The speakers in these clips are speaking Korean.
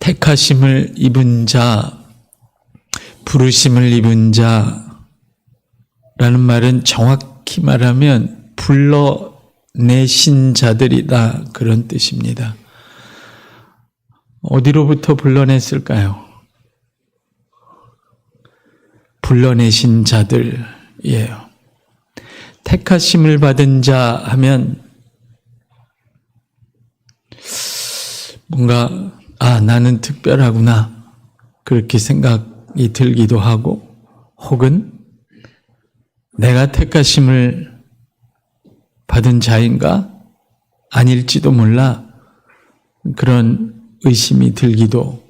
택하심을 입은 자, 부르심을 입은 자라는 말은 정확히 말하면 불러내신 자들이다, 그런 뜻입니다. 어디로부터 불러냈을까요? 불러내신 자들이에요. 택하심을 받은 자 하면 뭔가 나는 특별하구나 그렇게 생각이 들기도 하고, 혹은 내가 택하심을 받은 자인가? 아닐지도 몰라, 그런 의심이 들기도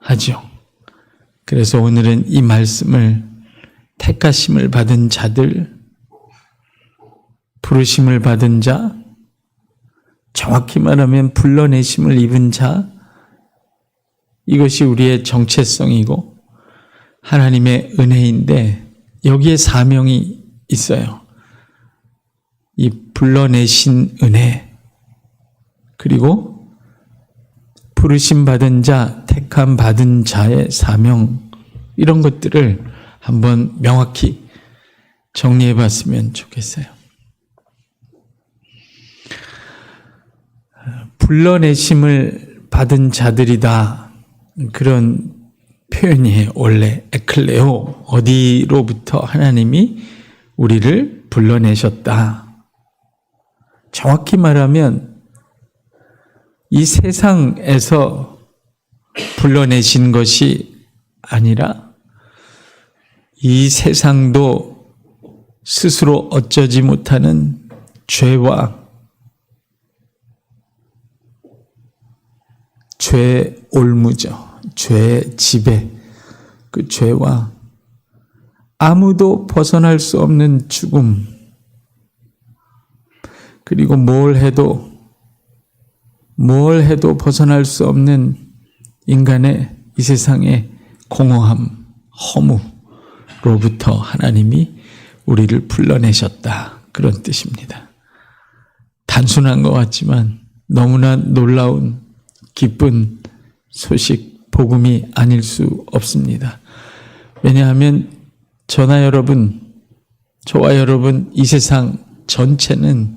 하죠. 그래서 오늘은 이 말씀을 택하심을 받은 자들, 부르심을 받은 자, 정확히 말하면 불러내심을 입은 자, 이것이 우리의 정체성이고 하나님의 은혜인데, 여기에 사명이 있어요. 이 불러내신 은혜, 그리고 부르심 받은 자, 택함 받은 자의 사명, 이런 것들을 한번 명확히 정리해 봤으면 좋겠어요. 불러내심을 받은 자들이다, 그런 표현이에요. 원래 에클레오, 어디로부터 하나님이 우리를 불러내셨다. 정확히 말하면 이 세상에서 불러내신 것이 아니라 이 세상도 스스로 어쩌지 못하는 죄와 죄 올무죠. 죄의 지배, 그 죄와 아무도 벗어날 수 없는 죽음, 그리고 뭘 해도 벗어날 수 없는 인간의 이 세상의 공허함, 허무로부터 하나님이 우리를 불러내셨다, 그런 뜻입니다. 단순한 것 같지만 너무나 놀라운 기쁜 소식, 복음이 아닐 수 없습니다. 왜냐하면 저와 여러분, 이 세상 전체는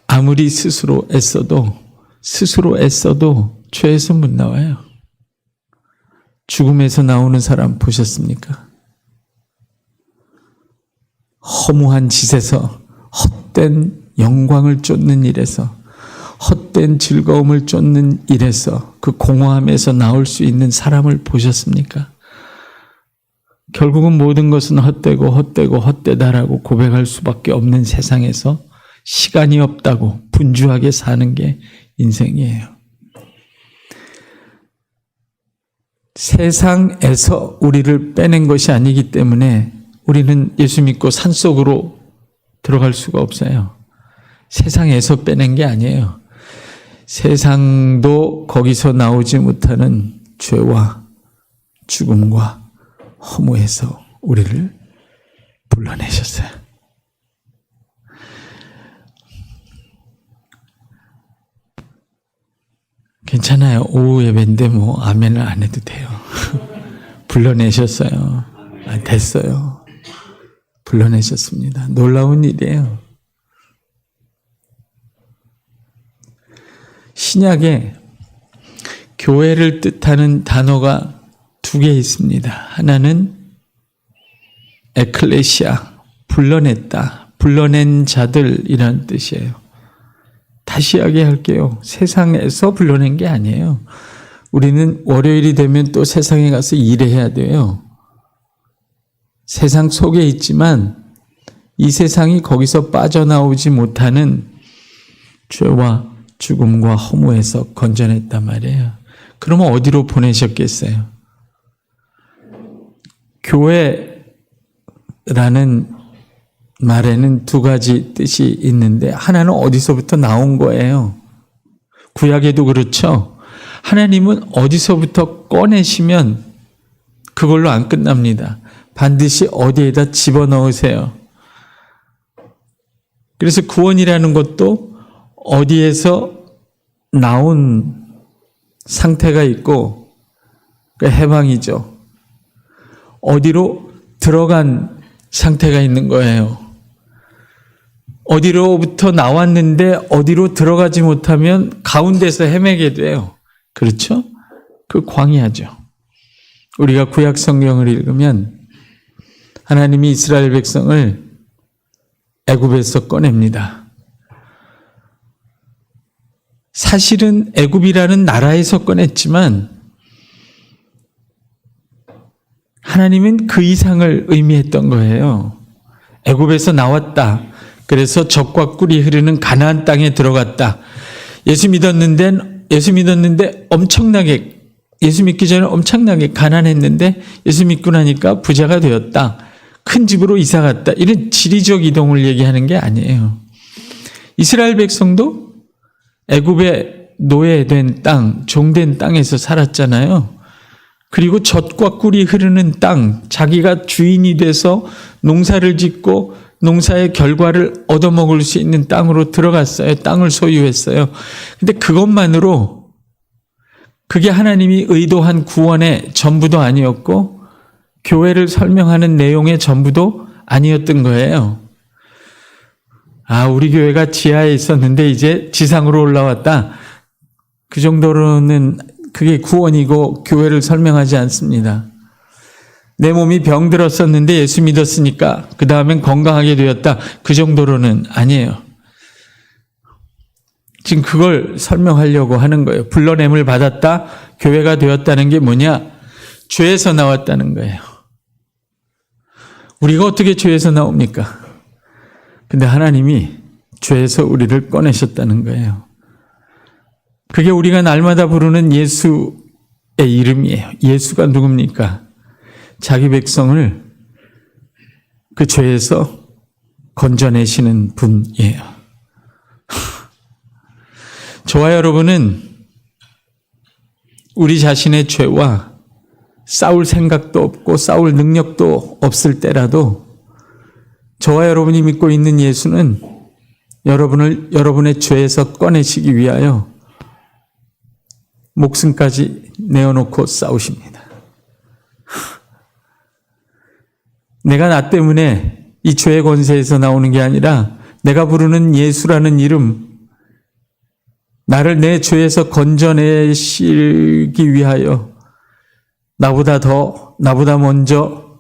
아무리 스스로 애써도 죄에서 못 나와요. 죽음에서 나오는 사람 보셨습니까? 허무한 짓에서, 헛된 영광을 쫓는 일에서, 헛된 즐거움을 쫓는 일에서, 그 공허함에서 나올 수 있는 사람을 보셨습니까? 결국은 모든 것은 헛되다라고 고백할 수밖에 없는 세상에서 시간이 없다고 분주하게 사는 게 인생이에요. 세상에서 우리를 빼낸 것이 아니기 때문에 우리는 예수 믿고 산속으로 들어갈 수가 없어요. 세상에서 빼낸 게 아니에요. 세상도 거기서 나오지 못하는 죄와 죽음과 허무에서 우리를 불러내셨어요. 괜찮아요. 오후 예배인데 아멘을 안 해도 돼요. 불러내셨어요. 됐어요. 불러내셨습니다. 놀라운 일이에요. 신약에 교회를 뜻하는 단어가 두 개 있습니다. 하나는 에클레시아, 불러냈다, 불러낸 자들이라는 뜻이에요. 다시 이야기할게요. 세상에서 불러낸 게 아니에요. 우리는 월요일이 되면 또 세상에 가서 일해야 돼요. 세상 속에 있지만 이 세상이 거기서 빠져나오지 못하는 죄와 죽음과 허무에서 건져냈단 말이에요. 그러면 어디로 보내셨겠어요? 교회라는 말에는 두 가지 뜻이 있는데, 하나는 어디서부터 나온 거예요. 구약에도 그렇죠. 하나님은 어디서부터 꺼내시면 그걸로 안 끝납니다. 반드시 어디에다 집어넣으세요. 그래서 구원이라는 것도 어디에서 나온 상태가 있고 그 해방이죠. 어디로 들어간 상태가 있는 거예요. 어디로부터 나왔는데 어디로 들어가지 못하면 가운데서 헤매게 돼요. 그렇죠? 그 광야죠. 우리가 구약 성경을 읽으면 하나님이 이스라엘 백성을 애굽에서 꺼냅니다. 사실은 애굽이라는 나라에서 꺼냈지만 하나님은 그 이상을 의미했던 거예요. 애굽에서 나왔다. 그래서 젖과 꿀이 흐르는 가나안 땅에 들어갔다. 예수 믿었는데 엄청나게, 예수 믿기 전에 엄청나게 가난했는데 예수 믿고 나니까 부자가 되었다. 큰 집으로 이사 갔다. 이런 지리적 이동을 얘기하는 게 아니에요. 이스라엘 백성도 애굽의 노예된 땅, 종된 땅에서 살았잖아요. 그리고 젖과 꿀이 흐르는 땅, 자기가 주인이 돼서 농사를 짓고 농사의 결과를 얻어먹을 수 있는 땅으로 들어갔어요. 땅을 소유했어요. 근데 그것만으로 그게 하나님이 의도한 구원의 전부도 아니었고 교회를 설명하는 내용의 전부도 아니었던 거예요. 아, 우리 교회가 지하에 있었는데 이제 지상으로 올라왔다. 그 정도로는 그게 구원이고 교회를 설명하지 않습니다. 내 몸이 병들었었는데 예수 믿었으니까 그 다음엔 건강하게 되었다. 그 정도로는 아니에요. 지금 그걸 설명하려고 하는 거예요. 불러냄을 받았다. 교회가 되었다는 게 뭐냐? 죄에서 나왔다는 거예요. 우리가 어떻게 죄에서 나옵니까? 근데 하나님이 죄에서 우리를 꺼내셨다는 거예요. 그게 우리가 날마다 부르는 예수의 이름이에요. 예수가 누굽니까? 자기 백성을 그 죄에서 건져내시는 분이에요. 저와 여러분은 우리 자신의 죄와 싸울 생각도 없고 싸울 능력도 없을 때라도 저와 여러분이 믿고 있는 예수는 여러분을 여러분의 죄에서 꺼내시기 위하여 목숨까지 내어놓고 싸우십니다. 내가 나 때문에 이 죄의 권세에서 나오는 게 아니라 내가 부르는 예수라는 이름, 나를 내 죄에서 건져내시기 위하여 나보다 더, 나보다 먼저,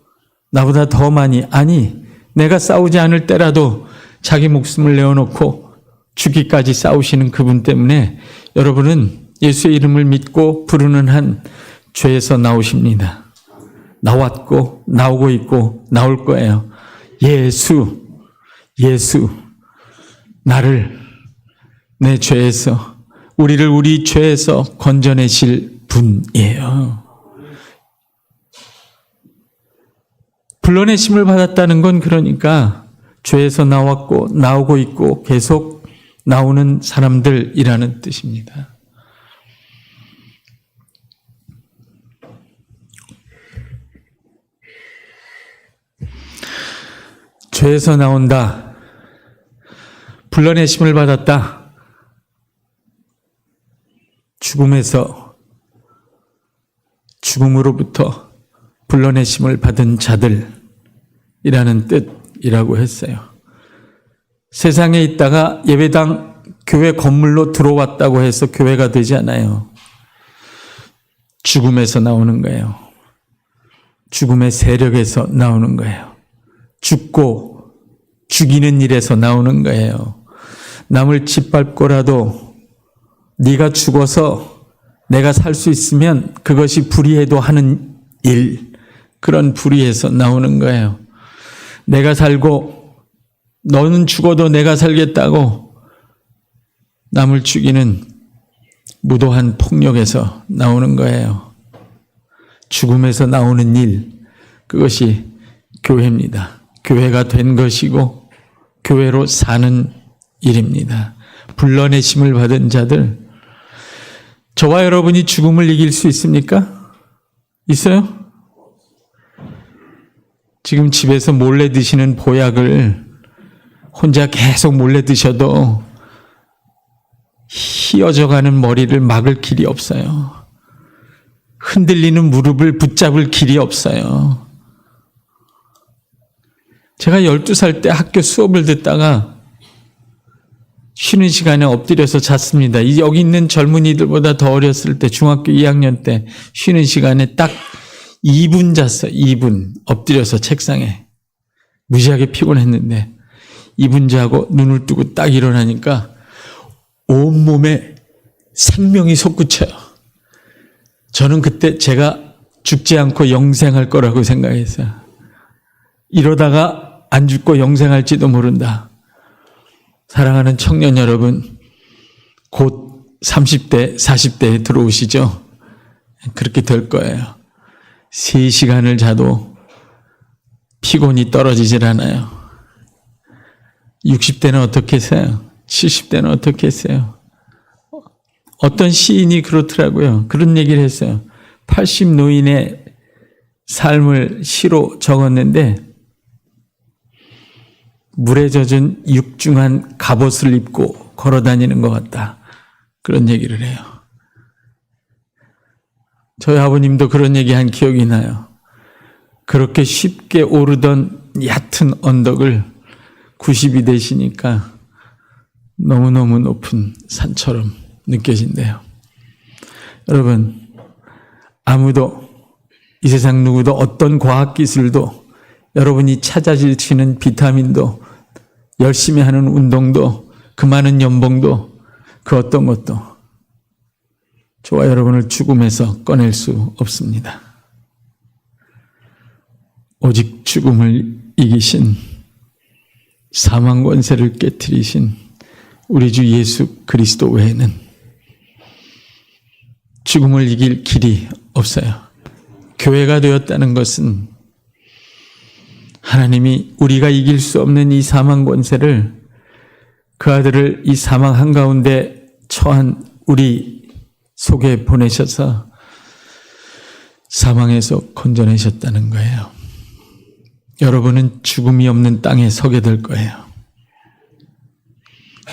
나보다 더 많이, 아니 내가 싸우지 않을 때라도 자기 목숨을 내어놓고 죽기까지 싸우시는 그분 때문에 여러분은 예수의 이름을 믿고 부르는 한 죄에서 나오십니다. 나왔고 나오고 있고 나올 거예요. 예수, 나를 내 죄에서, 우리를 우리 죄에서 건져내실 분이에요. 불러내심을 받았다는 건 그러니까 죄에서 나왔고 나오고 있고 계속 나오는 사람들이라는 뜻입니다. 죄에서 나온다. 불러내심을 받았다. 죽음으로부터 불러내심을 받은 자들이라는 뜻이라고 했어요. 세상에 있다가 예배당 교회 건물로 들어왔다고 해서 교회가 되지 않아요. 죽음에서 나오는 거예요. 죽음의 세력에서 나오는 거예요. 죽고 죽이는 일에서 나오는 거예요. 남을 짓밟고라도 네가 죽어서 내가 살 수 있으면 그것이 불의해도 하는 일, 그런 불의에서 나오는 거예요. 내가 살고 너는 죽어도 내가 살겠다고 남을 죽이는 무도한 폭력에서 나오는 거예요. 죽음에서 나오는 일, 그것이 교회입니다. 교회가 된 것이고 교회로 사는 일입니다. 불러내심을 받은 자들, 저와 여러분이 죽음을 이길 수 있습니까? 있어요? 지금 집에서 몰래 드시는 보약을 혼자 계속 몰래 드셔도 휘어져가는 머리를 막을 길이 없어요. 흔들리는 무릎을 붙잡을 길이 없어요. 제가 12살 때 학교 수업을 듣다가 쉬는 시간에 엎드려서 잤습니다. 여기 있는 젊은이들보다 더 어렸을 때 중학교 2학년 때 쉬는 시간에 딱 2분 잤어요. 2분 엎드려서 책상에. 무지하게 피곤했는데 2분 자고 눈을 뜨고 딱 일어나니까 온몸에 생명이 솟구쳐요. 저는 그때 제가 죽지 않고 영생할 거라고 생각했어요. 이러다가 안 죽고 영생할지도 모른다. 사랑하는 청년 여러분, 곧 30대, 40대에 들어오시죠? 그렇게 될 거예요. 3시간을 자도 피곤이 떨어지질 않아요. 60대는 어떻게 했어요? 70대는 어떻게 했어요? 어떤 시인이 그렇더라고요. 그런 얘기를 했어요. 80 노인의 삶을 시로 적었는데 물에 젖은 육중한 갑옷을 입고 걸어다니는 것 같다. 그런 얘기를 해요. 저희 아버님도 그런 얘기한 기억이 나요. 그렇게 쉽게 오르던 얕은 언덕을 90이 되시니까 너무너무 높은 산처럼 느껴진대요. 여러분, 아무도 이 세상 누구도 어떤 과학기술도 여러분이 찾아지시는 비타민도 열심히 하는 운동도 그 많은 연봉도 그 어떤 것도 저와 여러분을 죽음에서 꺼낼 수 없습니다. 오직 죽음을 이기신 사망 권세를 깨트리신 우리 주 예수 그리스도 외에는 죽음을 이길 길이 없어요. 교회가 되었다는 것은 하나님이 우리가 이길 수 없는 이 사망 권세를 그 아들을 이 사망 한가운데 처한 우리 속에 보내셔서 사망에서 건져내셨다는 거예요. 여러분은 죽음이 없는 땅에 서게 될 거예요.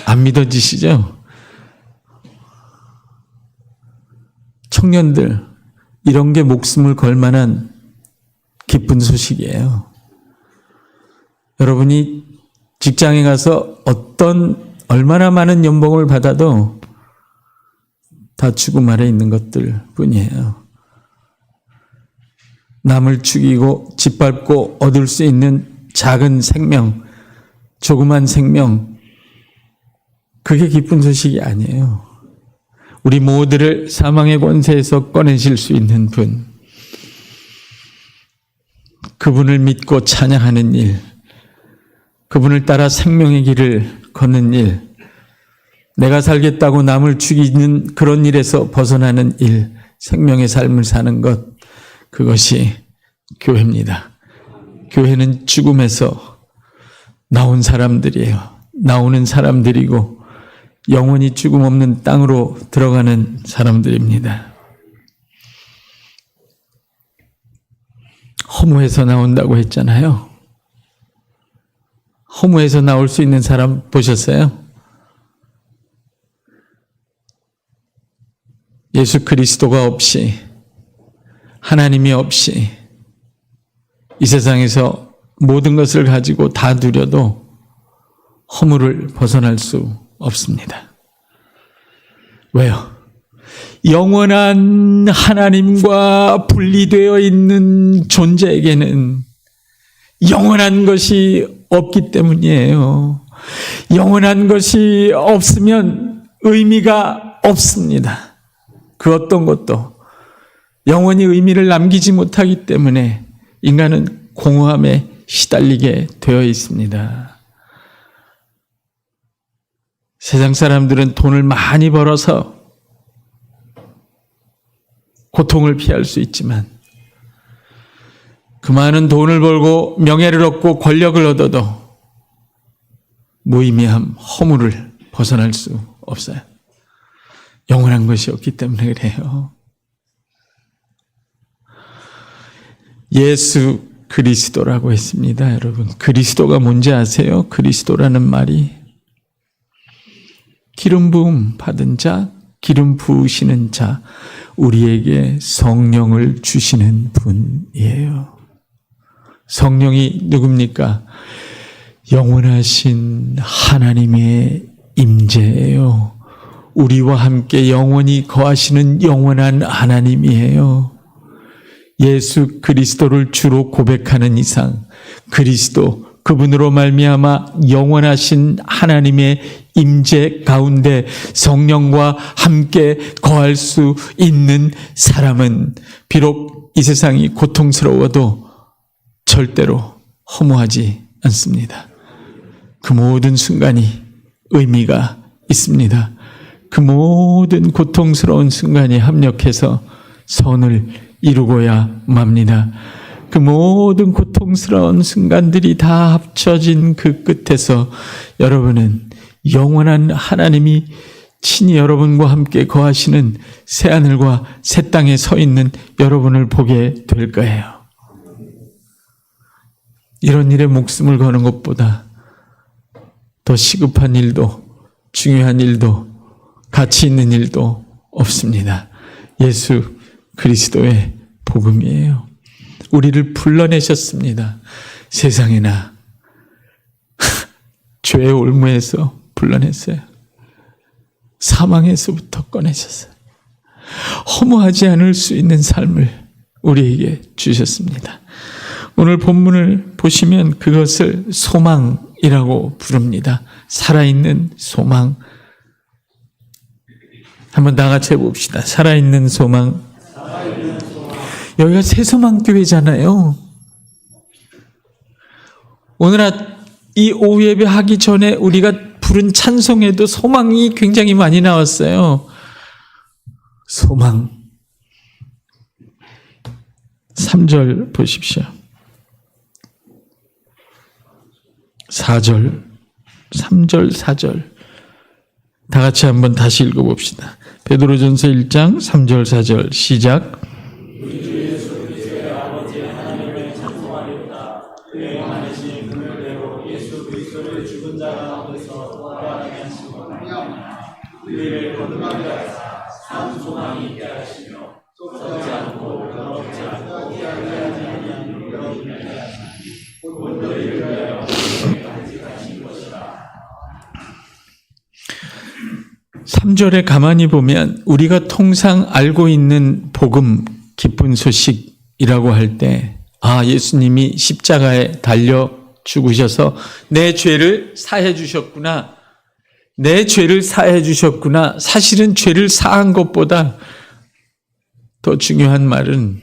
안 믿어지시죠? 청년들, 이런 게 목숨을 걸 만한 기쁜 소식이에요. 여러분이 직장에 가서 얼마나 많은 연봉을 받아도 다 죽음 아래 있는 것들 뿐이에요. 남을 죽이고 짓밟고 얻을 수 있는 작은 생명, 조그만 생명, 그게 기쁜 소식이 아니에요. 우리 모두를 사망의 권세에서 꺼내실 수 있는 분, 그분을 믿고 찬양하는 일, 그분을 따라 생명의 길을 걷는 일, 내가 살겠다고 남을 죽이는 그런 일에서 벗어나는 일, 생명의 삶을 사는 것, 그것이 교회입니다. 교회는 죽음에서 나온 사람들이에요. 나오는 사람들이고 영원히 죽음 없는 땅으로 들어가는 사람들입니다. 허무에서 나온다고 했잖아요. 허무에서 나올 수 있는 사람 보셨어요? 예수 그리스도가 없이, 하나님이 없이 이 세상에서 모든 것을 가지고 다 누려도 허무를 벗어날 수 없습니다. 왜요? 영원한 하나님과 분리되어 있는 존재에게는 영원한 것이 없기 때문이에요. 영원한 것이 없으면 의미가 없습니다. 그 어떤 것도 영원히 의미를 남기지 못하기 때문에 인간은 공허함에 시달리게 되어 있습니다. 세상 사람들은 돈을 많이 벌어서 고통을 피할 수 있지만 그 많은 돈을 벌고 명예를 얻고 권력을 얻어도 무의미함, 허무를 벗어날 수 없어요. 영원한 것이 없기 때문에 그래요. 예수 그리스도라고 했습니다, 여러분. 그리스도가 뭔지 아세요? 그리스도라는 말이 기름 부음 받은 자, 기름 부으시는 자, 우리에게 성령을 주시는 분이에요. 성령이 누굽니까? 영원하신 하나님의 임재예요. 우리와 함께 영원히 거하시는 영원한 하나님이에요. 예수 그리스도를 주로 고백하는 이상 그리스도 그분으로 말미암아 영원하신 하나님의 임재 가운데 성령과 함께 거할 수 있는 사람은 비록 이 세상이 고통스러워도 절대로 허무하지 않습니다. 그 모든 순간이 의미가 있습니다. 그 모든 고통스러운 순간이 합력해서 선을 이루고야 맙니다. 그 모든 고통스러운 순간들이 다 합쳐진 그 끝에서 여러분은 영원한 하나님이 친히 여러분과 함께 거하시는 새하늘과 새 땅에 서 있는 여러분을 보게 될 거예요. 이런 일에 목숨을 거는 것보다 더 시급한 일도 중요한 일도 가치 있는 일도 없습니다. 예수 그리스도의 복음이에요. 우리를 불러내셨습니다. 세상에나 죄의 올무에서 불러냈어요. 사망에서부터 꺼내셨어요. 허무하지 않을 수 있는 삶을 우리에게 주셨습니다. 오늘 본문을 보시면 그것을 소망이라고 부릅니다. 살아있는 소망. 한번 다 같이 해봅시다. 살아있는 소망. 여기가 새소망교회잖아요. 오늘 이 오후 예배 하기 전에 우리가 부른 찬송에도 소망이 굉장히 많이 나왔어요. 소망. 3절 보십시오. 4절, 3절, 4절. 다 같이 한번 다시 읽어봅시다. 베드로전서 1장 3절, 4절 시작. 삼절에 가만히 보면 우리가 통상 알고 있는 복음, 기쁜 소식이라고 할 때 예수님이 십자가에 달려 죽으셔서 내 죄를 사해 주셨구나. 내 죄를 사해 주셨구나. 사실은 죄를 사한 것보다 더 중요한 말은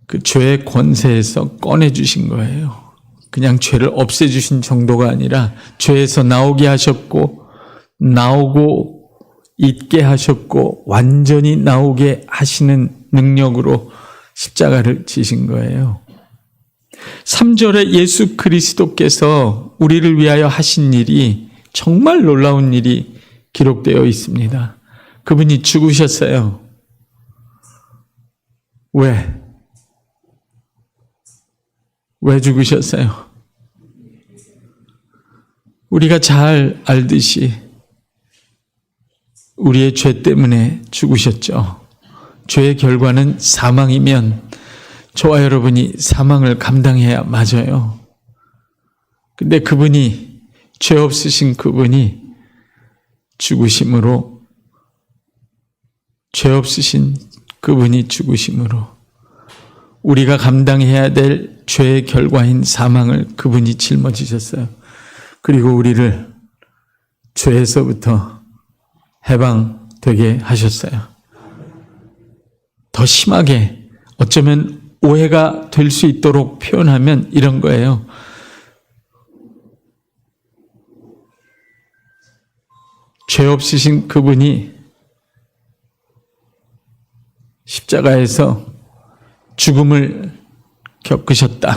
그 죄의 권세에서 꺼내 주신 거예요. 그냥 죄를 없애 주신 정도가 아니라 죄에서 나오게 하셨고 나오고 있게 하셨고 완전히 나오게 하시는 능력으로 십자가를 지신 거예요. 3절에 예수 그리스도께서 우리를 위하여 하신 일이 정말 놀라운 일이 기록되어 있습니다. 그분이 죽으셨어요. 왜? 왜 죽으셨어요? 우리가 잘 알듯이 우리의 죄 때문에 죽으셨죠. 죄의 결과는 사망이면 저와 여러분이 사망을 감당해야 맞아요. 근데 그분이, 죄 없으신 그분이 죽으심으로, 죄 없으신 그분이 죽으심으로 우리가 감당해야 될 죄의 결과인 사망을 그분이 짊어지셨어요. 그리고 우리를 죄에서부터 해방되게 하셨어요. 더 심하게 어쩌면 오해가 될 수 있도록 표현하면 이런 거예요. 죄 없으신 그분이 십자가에서 죽음을 겪으셨다.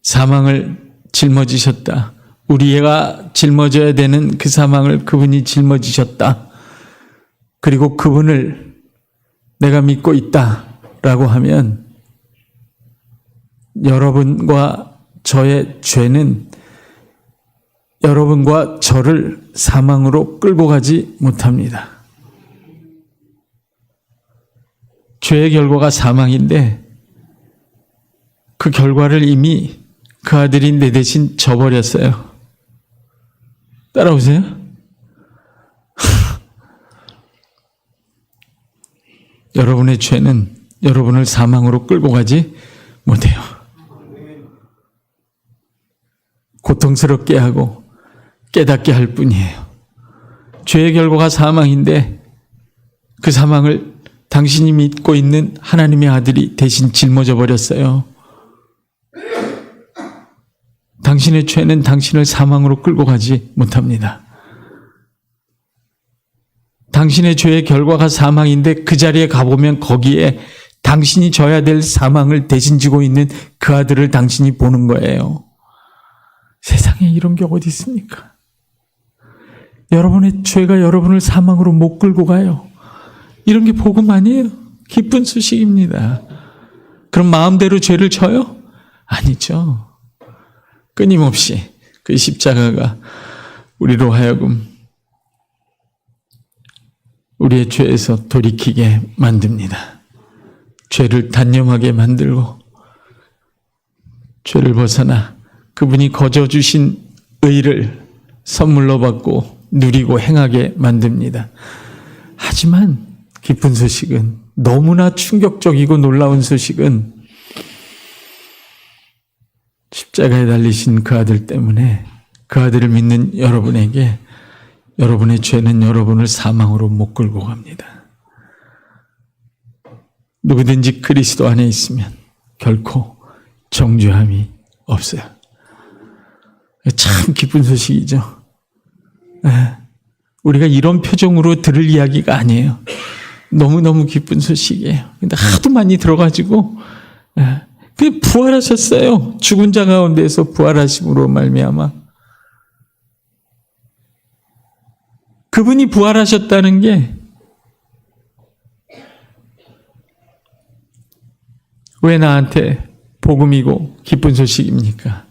사망을 짊어지셨다. 우리가 짊어져야 되는 그 사망을 그분이 짊어지셨다. 그리고 그분을 내가 믿고 있다라고 하면 여러분과 저의 죄는 여러분과 저를 사망으로 끌고 가지 못합니다. 죄의 결과가 사망인데 그 결과를 이미 그 아들이 내 대신 져버렸어요. 따라오세요? 여러분의 죄는 여러분을 사망으로 끌고 가지 못해요. 고통스럽게 하고 깨닫게 할 뿐이에요. 죄의 결과가 사망인데 그 사망을 당신이 믿고 있는 하나님의 아들이 대신 짊어져 버렸어요. 당신의 죄는 당신을 사망으로 끌고 가지 못합니다. 당신의 죄의 결과가 사망인데 그 자리에 가보면 거기에 당신이 져야 될 사망을 대신 지고 있는 그 아들을 당신이 보는 거예요. 세상에 이런 게 어디 있습니까? 여러분의 죄가 여러분을 사망으로 못 끌고 가요. 이런 게 복음 아니에요. 기쁜 소식입니다. 그럼 마음대로 죄를 져요? 아니죠. 끊임없이 그 십자가가 우리로 하여금 우리의 죄에서 돌이키게 만듭니다. 죄를 단념하게 만들고 죄를 벗어나 그분이 거저 주신 의를 선물로 받고 누리고 행하게 만듭니다. 하지만 기쁜 소식은, 너무나 충격적이고 놀라운 소식은 십자가에 달리신 그 아들 때문에 그 아들을 믿는 여러분에게 여러분의 죄는 여러분을 사망으로 못 끌고 갑니다. 누구든지 그리스도 안에 있으면 결코 정죄함이 없어요. 참 기쁜 소식이죠. 우리가 이런 표정으로 들을 이야기가 아니에요. 너무너무 기쁜 소식이에요. 근데 하도 많이 들어가지고 그 부활하셨어요. 죽은 자 가운데서 부활하심으로 말미암아 그분이 부활하셨다는 게 왜 나한테 복음이고 기쁜 소식입니까?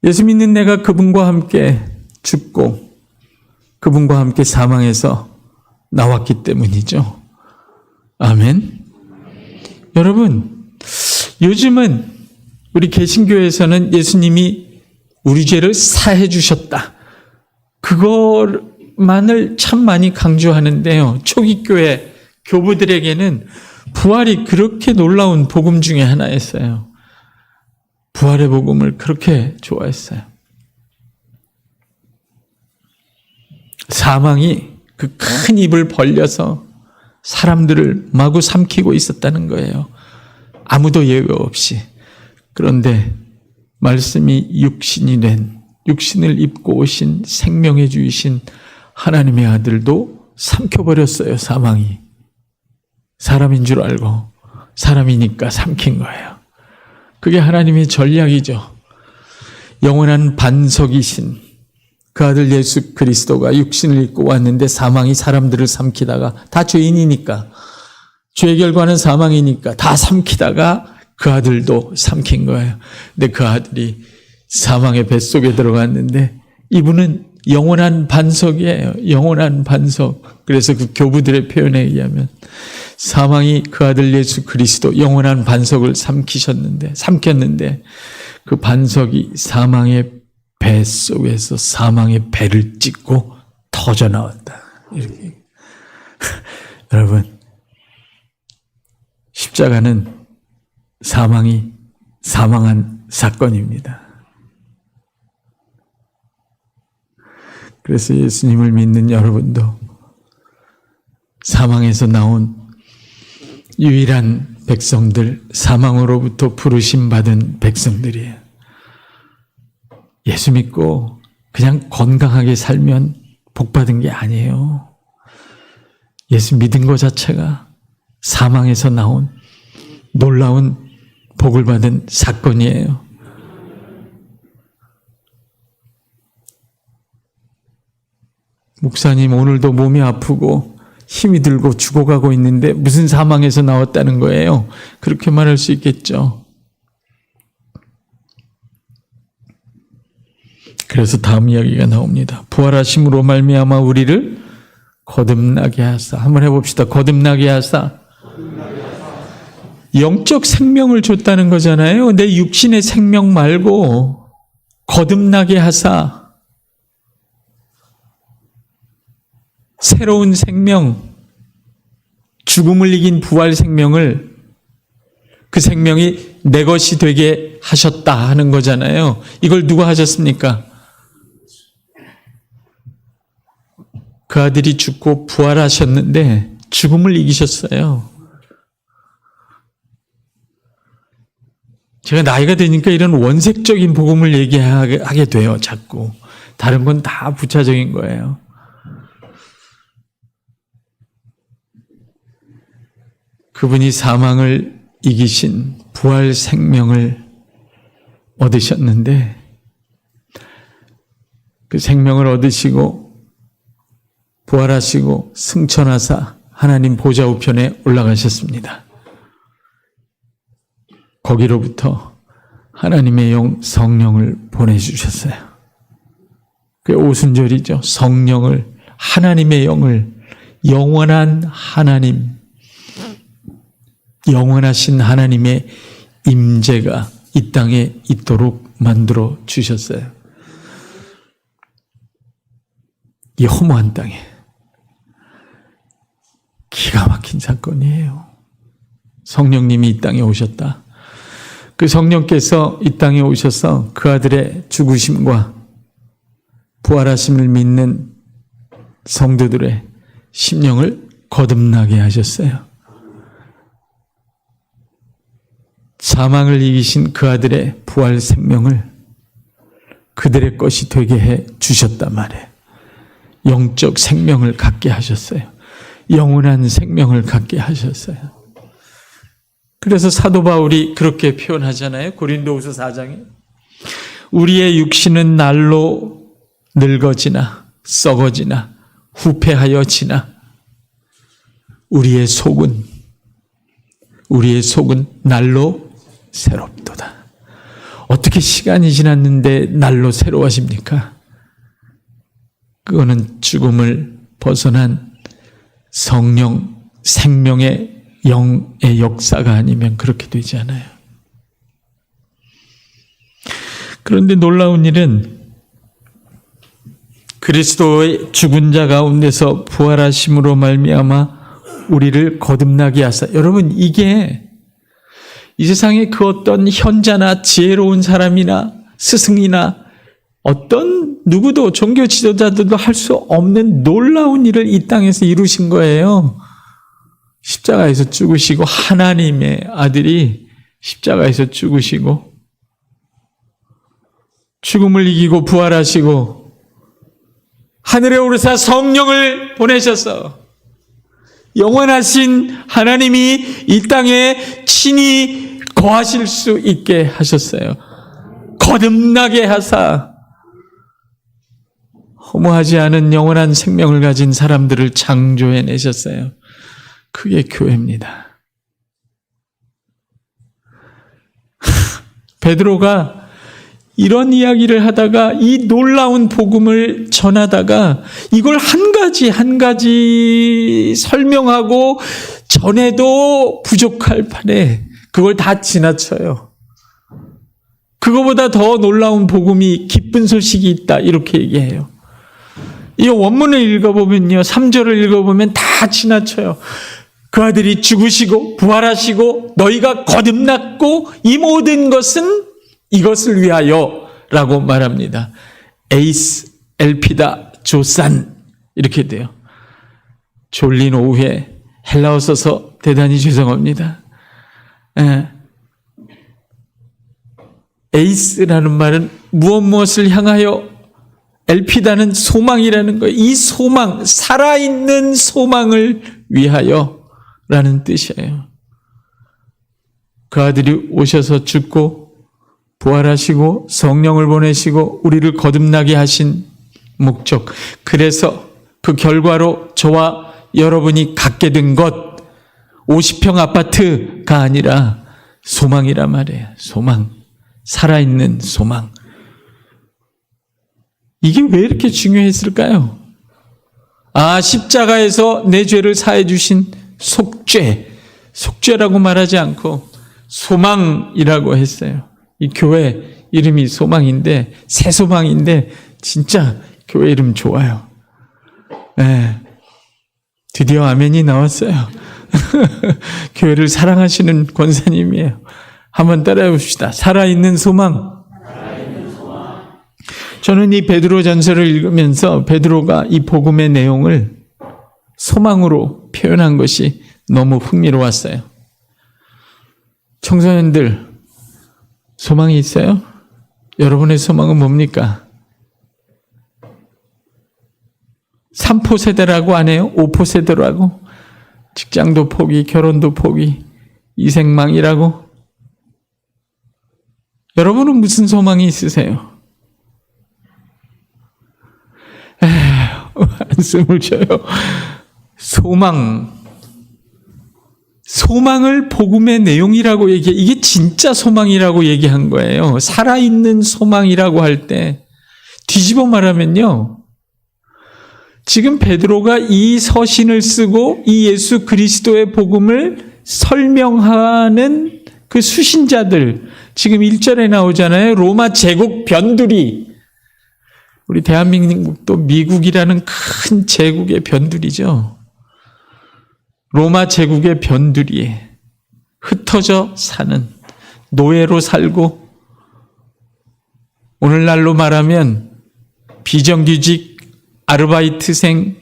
예수 믿는 내가 그분과 함께 죽고 그분과 함께 사망해서 나왔기 때문이죠. 아멘. 여러분, 요즘은 우리 개신교에서는 예수님이 우리 죄를 사해 주셨다. 그것만을 참 많이 강조하는데요. 초기 교회 교부들에게는 부활이 그렇게 놀라운 복음 중에 하나였어요. 부활의 복음을 그렇게 좋아했어요. 사망이 그 큰 입을 벌려서 사람들을 마구 삼키고 있었다는 거예요. 아무도 예외 없이. 그런데 말씀이 육신이 된, 육신을 입고 오신 생명의 주이신 하나님의 아들도 삼켜버렸어요, 사망이. 사람인 줄 알고 사람이니까 삼킨 거예요. 그게 하나님의 전략이죠. 영원한 반석이신 그 아들 예수 그리스도가 육신을 입고 왔는데 사망이 사람들을 삼키다가, 다 죄인이니까, 죄의 결과는 사망이니까 다 삼키다가 그 아들도 삼킨 거예요. 근데 그 아들이 사망의 뱃속에 들어갔는데 이분은 영원한 반석이에요. 영원한 반석. 그래서 그 교부들의 표현에 의하면 사망이 그 아들 예수 그리스도 영원한 반석을 삼켰는데 그 반석이 사망의 뱃속에서 사망의 배를 찢고 터져 나왔다. 이렇게. 여러분, 십자가는 사망이 사망한 사건입니다. 그래서 예수님을 믿는 여러분도 사망에서 나온 유일한 백성들, 사망으로부터 부르심 받은 백성들이에요. 예수 믿고 그냥 건강하게 살면 복 받은 게 아니에요. 예수 믿은 것 자체가 사망에서 나온 놀라운 복을 받은 사건이에요. 목사님, 오늘도 몸이 아프고 힘이 들고 죽어가고 있는데 무슨 사망에서 나왔다는 거예요? 그렇게 말할 수 있겠죠. 그래서 다음 이야기가 나옵니다. 부활하심으로 말미암아 우리를 거듭나게 하사. 한번 해봅시다. 거듭나게 하사. 영적 생명을 줬다는 거잖아요. 내 육신의 생명 말고 거듭나게 하사. 새로운 생명, 죽음을 이긴 부활 생명을, 그 생명이 내 것이 되게 하셨다 하는 거잖아요. 이걸 누가 하셨습니까? 그 아들이 죽고 부활하셨는데 죽음을 이기셨어요. 제가 나이가 되니까 이런 원색적인 복음을 얘기하게 돼요, 자꾸. 다른 건 다 부차적인 거예요. 그분이 사망을 이기신 부활 생명을 얻으셨는데, 그 생명을 얻으시고 부활하시고 승천하사 하나님 보좌 우편에 올라가셨습니다. 거기로부터 하나님의 영 성령을 보내주셨어요. 그게 오순절이죠. 성령을, 하나님의 영을, 영원한 하나님, 영원하신 하나님의 임재가 이 땅에 있도록 만들어 주셨어요. 이 허무한 땅에. 기가 막힌 사건이에요. 성령님이 이 땅에 오셨다. 그 성령께서 이 땅에 오셔서 그 아들의 죽으심과 부활하심을 믿는 성도들의 심령을 거듭나게 하셨어요. 사망을 이기신 그 아들의 부활 생명을 그들의 것이 되게 해 주셨단 말이에요. 영적 생명을 갖게 하셨어요. 영원한 생명을 갖게 하셨어요. 그래서 사도 바울이 그렇게 표현하잖아요. 고린도후서 4장에 우리의 육신은 날로 늙어지나 썩어지나 후패하여 지나 우리의 속은 날로 새롭도다. 어떻게 시간이 지났는데 날로 새로워집니까? 그거는 죽음을 벗어난 성령, 생명의 영의 역사가 아니면 그렇게 되지 않아요. 그런데 놀라운 일은 그리스도의 죽은 자 가운데서 부활하심으로 말미암아 우리를 거듭나게 하사. 여러분, 이게 이 세상에 그 어떤 현자나 지혜로운 사람이나 스승이나 어떤 누구도 종교 지도자들도 할 수 없는 놀라운 일을 이 땅에서 이루신 거예요. 십자가에서 죽으시고, 하나님의 아들이 십자가에서 죽으시고 죽음을 이기고 부활하시고 하늘에 오르사 성령을 보내셔서 영원하신 하나님이 이 땅에 친히 거하실 수 있게 하셨어요. 거듭나게 하사 허무하지 않은 영원한 생명을 가진 사람들을 창조해내셨어요. 그게 교회입니다. 베드로가 이런 이야기를 하다가 이 놀라운 복음을 전하다가 이걸 한 가지 설명하고 전해도 부족할 판에 그걸 다 지나쳐요. 그거보다 더 놀라운 복음이 기쁜 소식이 있다 이렇게 얘기해요. 이 원문을 읽어보면요, 3절을 읽어보면 다 지나쳐요. 그 아들이 죽으시고 부활하시고 너희가 거듭났고 이 모든 것은 이것을 위하여 라고 말합니다. 에이스 엘피다 조산 이렇게 돼요. 졸린 오후에 헬라어 써서 대단히 죄송합니다. 에이스라는 말은 무엇을 향하여, 엘피다는 소망이라는 거예요. 이 소망, 살아있는 소망을 위하여 라는 뜻이에요. 그 아들이 오셔서 죽고 부활하시고 성령을 보내시고 우리를 거듭나게 하신 목적, 그래서 그 결과로 저와 여러분이 갖게 된 것 50평 아파트가 아니라 소망이란 말이에요. 소망, 살아있는 소망. 이게 왜 이렇게 중요했을까요? 십자가에서 내 죄를 사해 주신 속죄라고 말하지 않고 소망이라고 했어요. 이 교회 이름이 소망인데, 새 소망인데 진짜 교회 이름 좋아요. 네. 드디어 아멘이 나왔어요. 교회를 사랑하시는 권사님이에요. 한번 따라해 봅시다. 살아있는 소망. 저는 이 베드로 전서를 읽으면서 베드로가 이 복음의 내용을 소망으로 표현한 것이 너무 흥미로웠어요. 청소년들, 소망이 있어요? 여러분의 소망은 뭡니까? 3포 세대라고 안 해요? 5포 세대라고? 직장도 포기, 결혼도 포기, 이생망이라고? 여러분은 무슨 소망이 있으세요? 한숨을 쉬어요. 소망을 복음의 내용이라고 얘기해. 이게 진짜 소망이라고 얘기한 거예요. 살아있는 소망이라고 할 때 뒤집어 말하면요, 지금 베드로가 이 서신을 쓰고 이 예수 그리스도의 복음을 설명하는 그 수신자들, 지금 1절에 나오잖아요. 로마 제국 변두리. 우리 대한민국도 미국이라는 큰 제국의 변두리죠. 로마 제국의 변두리에 흩어져 사는, 노예로 살고, 오늘날로 말하면 비정규직 아르바이트생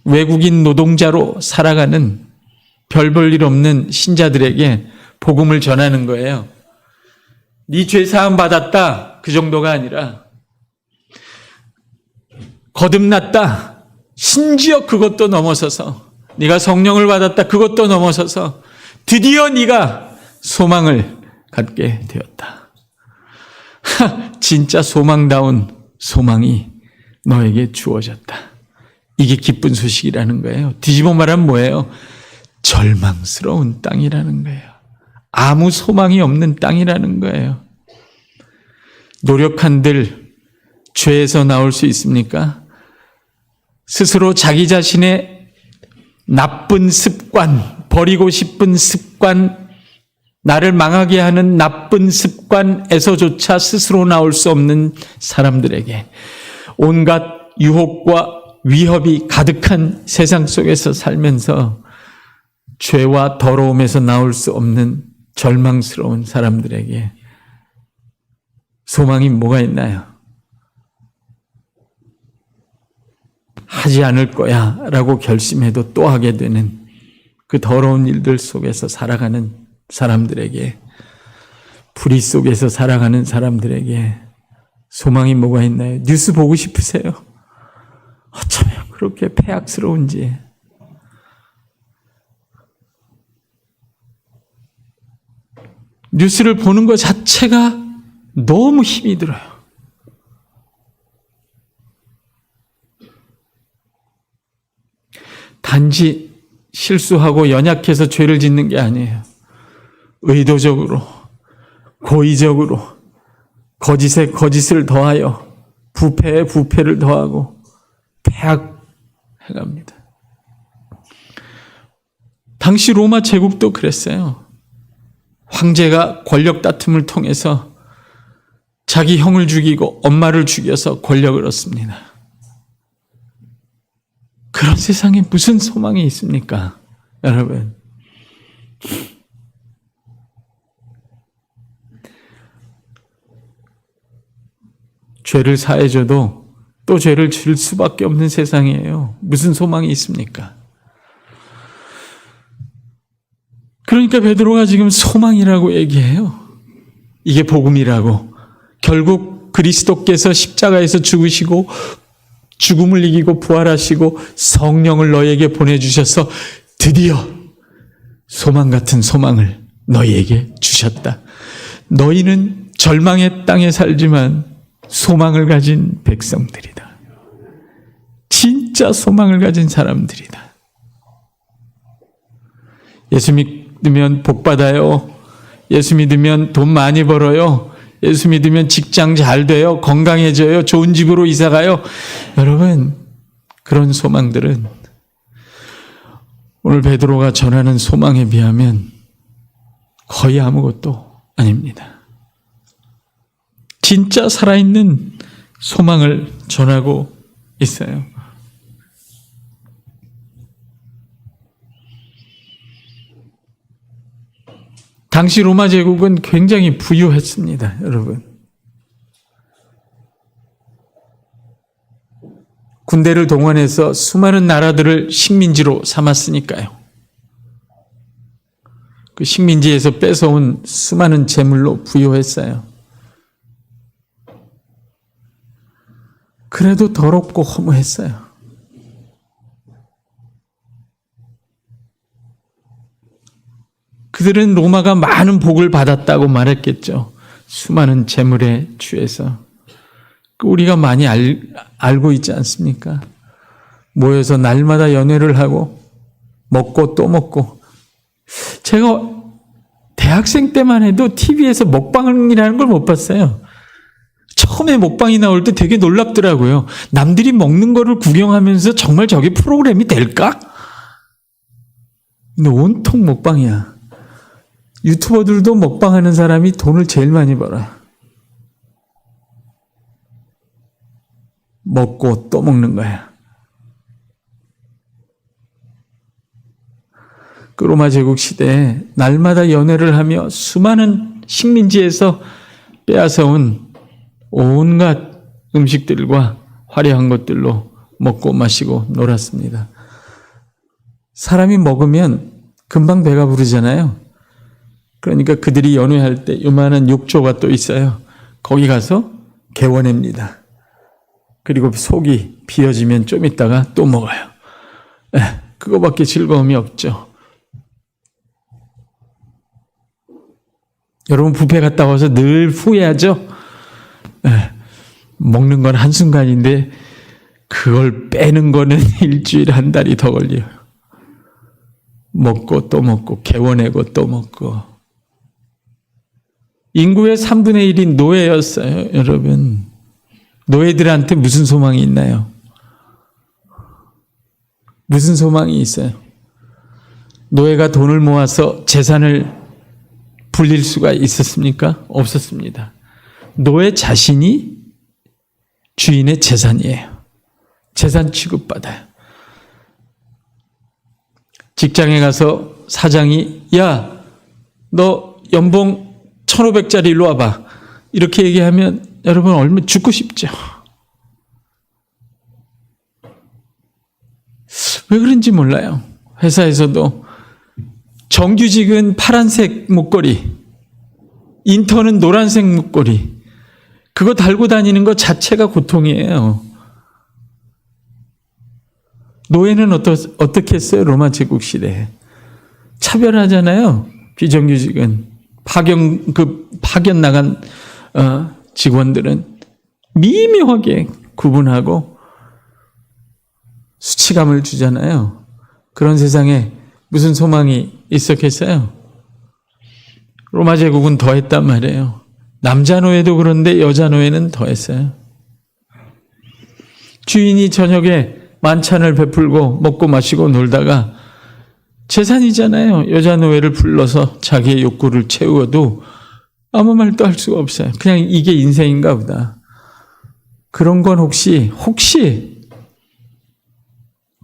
외국인 노동자로 살아가는 별 볼 일 없는 신자들에게 복음을 전하는 거예요. 네 죄 사함 받았다, 그 정도가 아니라 거듭났다, 심지어 그것도 넘어서서 네가 성령을 받았다, 그것도 넘어서서 드디어 네가 소망을 갖게 되었다. 진짜 소망다운 소망이 너에게 주어졌다. 이게 기쁜 소식이라는 거예요. 뒤집어 말하면 뭐예요? 절망스러운 땅이라는 거예요. 아무 소망이 없는 땅이라는 거예요. 노력한들 죄에서 나올 수 있습니까? 스스로 자기 자신의 나쁜 습관, 버리고 싶은 습관, 나를 망하게 하는 나쁜 습관에서조차 스스로 나올 수 없는 사람들에게 온갖 유혹과 위협이 가득한 세상 속에서 살면서 죄와 더러움에서 나올 수 없는 절망스러운 사람들에게 소망이 뭐가 있나요? 하지 않을 거야 라고 결심해도 또 하게 되는 그 더러운 일들 속에서 살아가는 사람들에게, 불의 속에서 살아가는 사람들에게 소망이 뭐가 있나요? 뉴스 보고 싶으세요? 어쩌면 그렇게 폐악스러운지. 뉴스를 보는 것 자체가 너무 힘이 들어요. 단지 실수하고 연약해서 죄를 짓는 게 아니에요. 의도적으로, 고의적으로 거짓에 거짓을 더하여 부패에 부패를 더하고 폐악해갑니다. 당시 로마 제국도 그랬어요. 황제가 권력 다툼을 통해서 자기 형을 죽이고 엄마를 죽여서 권력을 얻습니다. 그런 세상에 무슨 소망이 있습니까, 여러분? 죄를 사해줘도 또 죄를 질 수밖에 없는 세상이에요. 무슨 소망이 있습니까? 그러니까 베드로가 지금 소망이라고 얘기해요. 이게 복음이라고. 결국 그리스도께서 십자가에서 죽으시고 죽음을 이기고 부활하시고 성령을 너에게 보내주셔서 드디어 소망 같은 소망을 너희에게 주셨다. 너희는 절망의 땅에 살지만 소망을 가진 백성들이다. 진짜 소망을 가진 사람들이다. 예수 믿으면 복 받아요. 예수 믿으면 돈 많이 벌어요. 예수 믿으면 직장 잘 돼요. 건강해져요. 좋은 집으로 이사 가요. 여러분, 그런 소망들은 오늘 베드로가 전하는 소망에 비하면 거의 아무것도 아닙니다. 진짜 살아있는 소망을 전하고 있어요. 당시 로마 제국은 굉장히 부유했습니다, 여러분. 군대를 동원해서 수많은 나라들을 식민지로 삼았으니까요. 그 식민지에서 뺏어온 수많은 재물로 부유했어요. 그래도 더럽고 허무했어요. 그들은 로마가 많은 복을 받았다고 말했겠죠. 수많은 재물에 취해서. 우리가 많이 알고 있지 않습니까? 모여서 날마다 연회를 하고 먹고 또 먹고. 제가 대학생 때만 해도 TV에서 먹방이라는 걸 못 봤어요. 처음에 먹방이 나올 때 되게 놀랍더라고요. 남들이 먹는 거를 구경하면서 정말 저게 프로그램이 될까? 근데 온통 먹방이야. 유튜버들도 먹방하는 사람이 돈을 제일 많이 벌어요. 먹고 또 먹는 거야. 그 로마 제국 시대에 날마다 연회를 하며 수많은 식민지에서 빼앗아온 온갖 음식들과 화려한 것들로 먹고 마시고 놀았습니다. 사람이 먹으면 금방 배가 부르잖아요. 그러니까 그들이 연회할 때 요만한 욕조가 또 있어요. 거기 가서 개워냅니다. 그리고 속이 비어지면 좀 있다가 또 먹어요. 그거밖에 즐거움이 없죠. 여러분 뷔페 갔다 와서 늘 후회하죠? 먹는 건 한순간인데 그걸 빼는 거는 일주일 한 달이 더 걸려요. 먹고 또 먹고 개워내고 또 먹고. 인구의 3분의 1이 노예였어요, 여러분. 노예들한테 무슨 소망이 있나요? 무슨 소망이 있어요? 노예가 돈을 모아서 재산을 불릴 수가 있었습니까? 없었습니다. 노예 자신이 주인의 재산이에요. 재산 취급받아요. 직장에 가서 사장이 야, 너 연봉 1,500짜리 일로 와봐. 이렇게 얘기하면 여러분 얼마나 죽고 싶죠. 왜 그런지 몰라요. 회사에서도 정규직은 파란색 목걸이, 인턴은 노란색 목걸이, 그거 달고 다니는 것 자체가 고통이에요. 노예는 어떻게 했어요? 로마 제국 시대에. 차별하잖아요. 비정규직은. 파견 나간 직원들은 미묘하게 구분하고 수치감을 주잖아요. 그런 세상에 무슨 소망이 있었겠어요? 로마 제국은 더했단 말이에요. 남자 노예도 그런데 여자 노예는 더했어요. 주인이 저녁에 만찬을 베풀고 먹고 마시고 놀다가 재산이잖아요. 여자 노예를 불러서 자기의 욕구를 채우어도 아무 말도 할 수가 없어요. 그냥 이게 인생인가 보다. 그런 건 혹시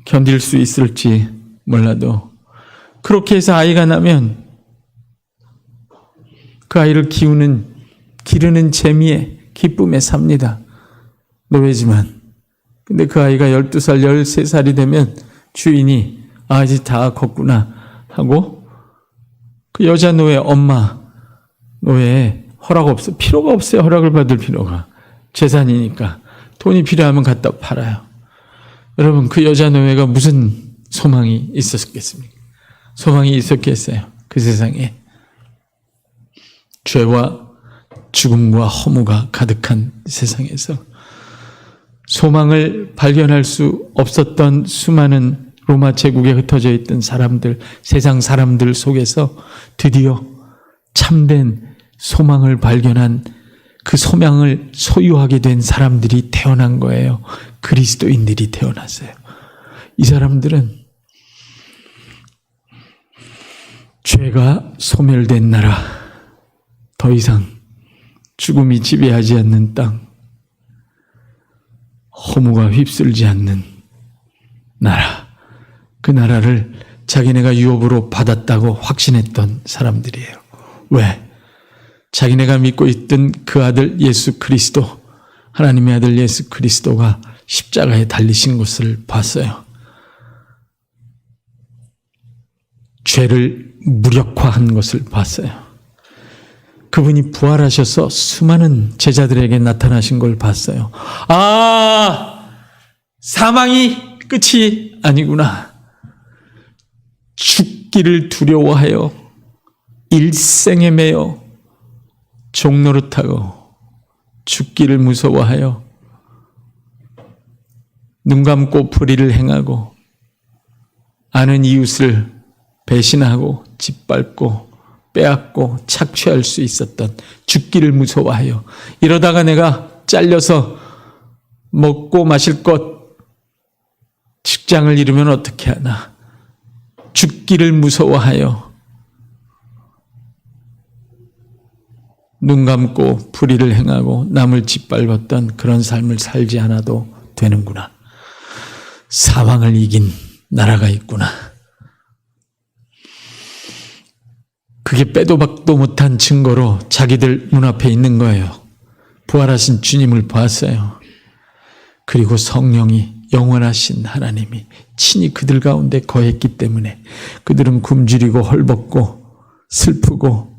견딜 수 있을지 몰라도 그렇게 해서 아이가 나면 그 아이를 기르는 재미에 기쁨에 삽니다. 노예지만. 근데 그 아이가 12살, 13살이 되면 주인이 이제 다 컸구나 하고 그 여자 노예 엄마 노예에 허락 없어. 필요가 없어요. 허락을 받을 필요가. 재산이니까. 돈이 필요하면 갖다 팔아요. 여러분 그 여자 노예가 무슨 소망이 있었겠습니까? 소망이 있었겠어요. 그 세상에. 죄와 죽음과 허무가 가득한 세상에서 소망을 발견할 수 없었던 수많은 로마 제국에 흩어져 있던 사람들, 세상 사람들 속에서 드디어 참된 소망을 발견한 그 소명을 소유하게 된 사람들이 태어난 거예요. 그리스도인들이 태어났어요. 이 사람들은 죄가 소멸된 나라, 더 이상 죽음이 지배하지 않는 땅, 허무가 휩쓸지 않는 나라, 그 나라를 자기네가 유업으로 받았다고 확신했던 사람들이에요. 왜? 자기네가 믿고 있던 그 아들 예수 그리스도, 하나님의 아들 예수 그리스도가 십자가에 달리신 것을 봤어요. 죄를 무력화한 것을 봤어요. 그분이 부활하셔서 수많은 제자들에게 나타나신 걸 봤어요. 아, 사망이 끝이 아니구나. 죽기를 두려워하여 일생에 매여 종노릇하고 죽기를 무서워하여 눈 감고 불의를 행하고 아는 이웃을 배신하고 짓밟고 빼앗고 착취할 수 있었던, 죽기를 무서워하여, 이러다가 내가 잘려서 먹고 마실 것, 직장을 잃으면 어떻게 하나, 죽기를 무서워하여 눈 감고 불의를 행하고 남을 짓밟았던 그런 삶을 살지 않아도 되는구나. 사망을 이긴 나라가 있구나. 그게 빼도 박도 못한 증거로 자기들 눈앞에 있는 거예요. 부활하신 주님을 봤어요. 그리고 성령이, 영원하신 하나님이 친히 그들 가운데 거했기 때문에 그들은 굶주리고 헐벗고 슬프고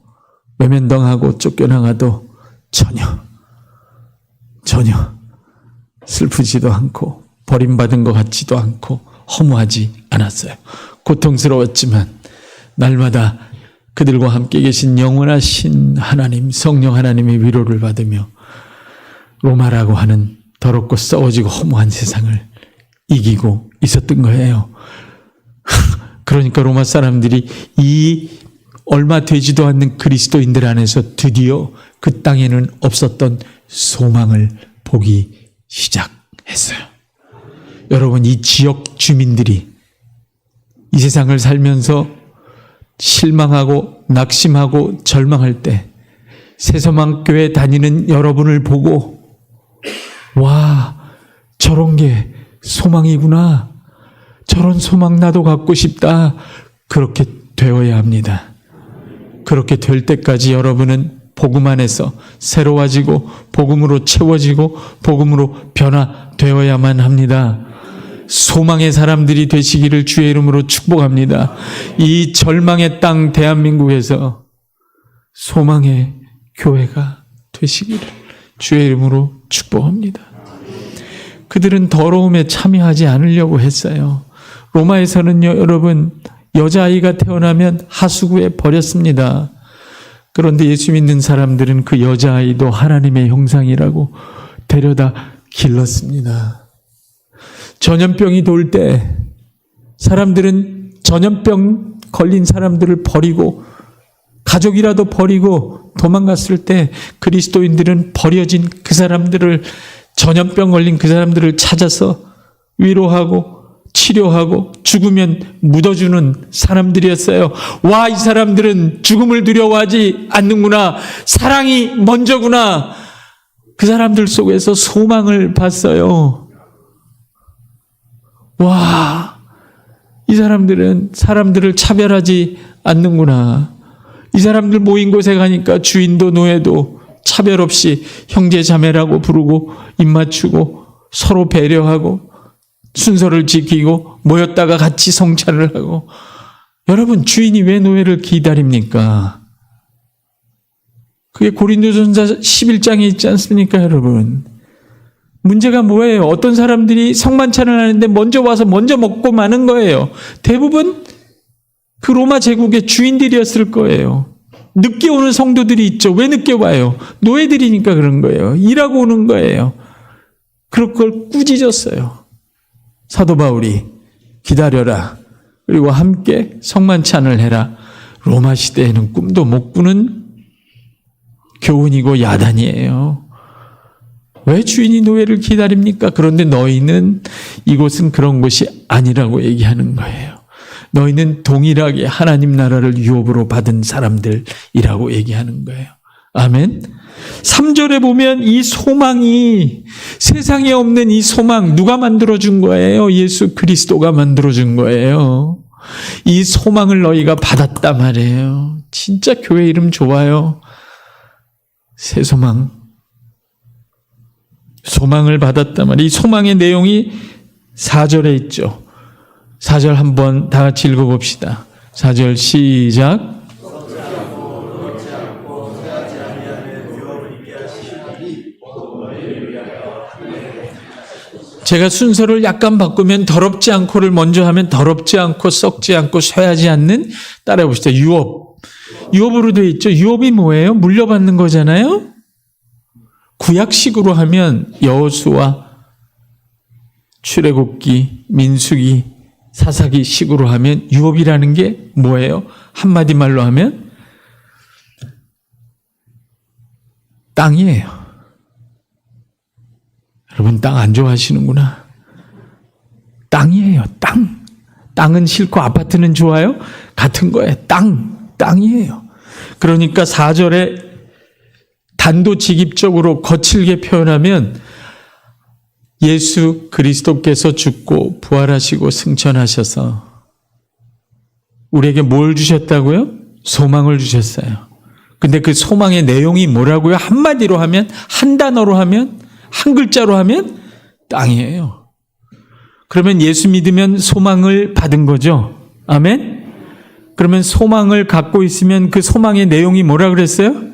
외면당하고 쫓겨나가도 전혀 슬프지도 않고 버림받은 것 같지도 않고 허무하지 않았어요. 고통스러웠지만 날마다 그들과 함께 계신 영원하신 하나님, 성령 하나님의 위로를 받으며 로마라고 하는 더럽고 썩어지고 허무한 세상을 이기고 있었던 거예요. 그러니까 로마 사람들이 이 얼마 되지도 않는 그리스도인들 안에서 드디어 그 땅에는 없었던 소망을 보기 시작했어요. 여러분, 이 지역 주민들이 이 세상을 살면서 실망하고 낙심하고 절망할 때 새소망교회 다니는 여러분을 보고, 와, 저런 게 소망이구나, 저런 소망 나도 갖고 싶다, 그렇게 되어야 합니다. 그렇게 될 때까지 여러분은 복음 안에서 새로워지고 복음으로 채워지고 복음으로 변화되어야만 합니다. 소망의 사람들이 되시기를 주의 이름으로 축복합니다. 이 절망의 땅 대한민국에서 소망의 교회가 되시기를 주의 이름으로 축복합니다. 그들은 더러움에 참여하지 않으려고 했어요. 로마에서는요, 여러분, 여자아이가 태어나면 하수구에 버렸습니다. 그런데 예수 믿는 사람들은 그 여자아이도 하나님의 형상이라고 데려다 길렀습니다. 전염병이 돌 때 사람들은 전염병 걸린 사람들을 버리고 가족이라도 버리고 도망갔을 때 그리스도인들은 버려진 그 사람들을, 전염병 걸린 그 사람들을 찾아서 위로하고 치료하고 죽으면 묻어주는 사람들이었어요. 와, 이 사람들은 죽음을 두려워하지 않는구나. 사랑이 먼저구나. 그 사람들 속에서 소망을 봤어요. 와, 이 사람들은 사람들을 차별하지 않는구나. 이 사람들 모인 곳에 가니까 주인도 노예도 차별 없이 형제 자매라고 부르고 입 맞추고 서로 배려하고 순서를 지키고 모였다가 같이 성찬을 하고. 여러분, 주인이 왜 노예를 기다립니까? 그게 고린도전서 11장에 있지 않습니까, 여러분? 문제가 뭐예요? 어떤 사람들이 성만찬을 하는데 먼저 와서 먼저 먹고 마는 거예요. 대부분 그 로마 제국의 주인들이었을 거예요. 늦게 오는 성도들이 있죠. 왜 늦게 와요? 노예들이니까 그런 거예요. 일하고 오는 거예요. 그런 걸 꾸짖었어요. 사도 바울이 기다려라. 그리고 함께 성만찬을 해라. 로마 시대에는 꿈도 못 꾸는 교훈이고 야단이에요. 왜 주인이 노예를 기다립니까? 그런데 너희는 이곳은 그런 곳이 아니라고 얘기하는 거예요. 너희는 동일하게 하나님 나라를 유업으로 받은 사람들이라고 얘기하는 거예요. 아멘. 3절에 보면 이 소망이, 세상에 없는 이 소망 누가 만들어준 거예요? 예수 그리스도가 만들어준 거예요. 이 소망을 너희가 받았단 말이에요. 진짜 교회 이름 좋아요. 새 소망. 소망을 받았단 말이에요. 이 소망의 내용이 4절에 있죠. 4절 한번 다 같이 읽어봅시다. 4절 시작. 제가 순서를 약간 바꾸면 더럽지 않고를 먼저 하면 더럽지 않고 썩지 않고 쇠하지 않는, 따라해 봅시다. 유업. 유업으로 되어 있죠. 유업이 뭐예요? 물려받는 거잖아요. 구약식으로 하면 여호수아, 출애굽기, 민수기, 사사기 식으로 하면 유업이라는 게 뭐예요? 한마디 말로 하면 땅이에요. 여러분 땅 안 좋아하시는구나. 땅이에요. 땅. 땅은 싫고 아파트는 좋아요? 같은 거예요. 땅이에요. 그러니까 4절에 단도직입적으로 거칠게 표현하면 예수 그리스도께서 죽고 부활하시고 승천하셔서 우리에게 뭘 주셨다고요? 소망을 주셨어요. 근데 그 소망의 내용이 뭐라고요? 한마디로 하면, 한 단어로 하면, 한 글자로 하면 땅이에요. 그러면 예수 믿으면 소망을 받은 거죠. 아멘? 그러면 소망을 갖고 있으면 그 소망의 내용이 뭐라 그랬어요?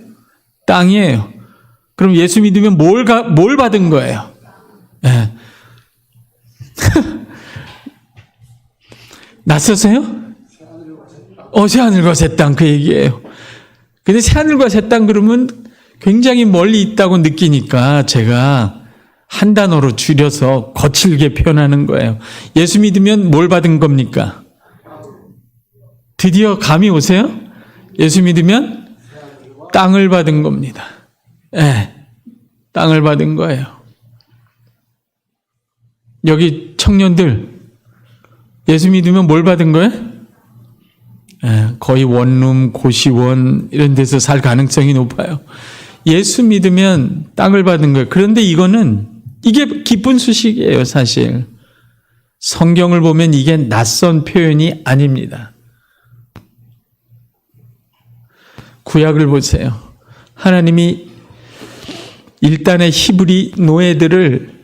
땅이에요. 그럼 예수 믿으면 뭘 받은 거예요? 네. 낯서세요? 새하늘과 새 땅 그 얘기예요. 근데 새하늘과 새 땅 그러면 굉장히 멀리 있다고 느끼니까 제가 한 단어로 줄여서 거칠게 표현하는 거예요. 예수 믿으면 뭘 받은 겁니까? 드디어 감이 오세요? 예수 믿으면 땅을 받은 겁니다. 네, 땅을 받은 거예요. 여기 청년들 예수 믿으면 뭘 받은 거예요? 거의 원룸, 고시원 이런 데서 살 가능성이 높아요. 예수 믿으면 땅을 받은 거예요. 그런데 이게 기쁜 소식이에요, 사실. 성경을 보면 이게 낯선 표현이 아닙니다. 구약을 보세요. 하나님이 일단의 히브리 노예들을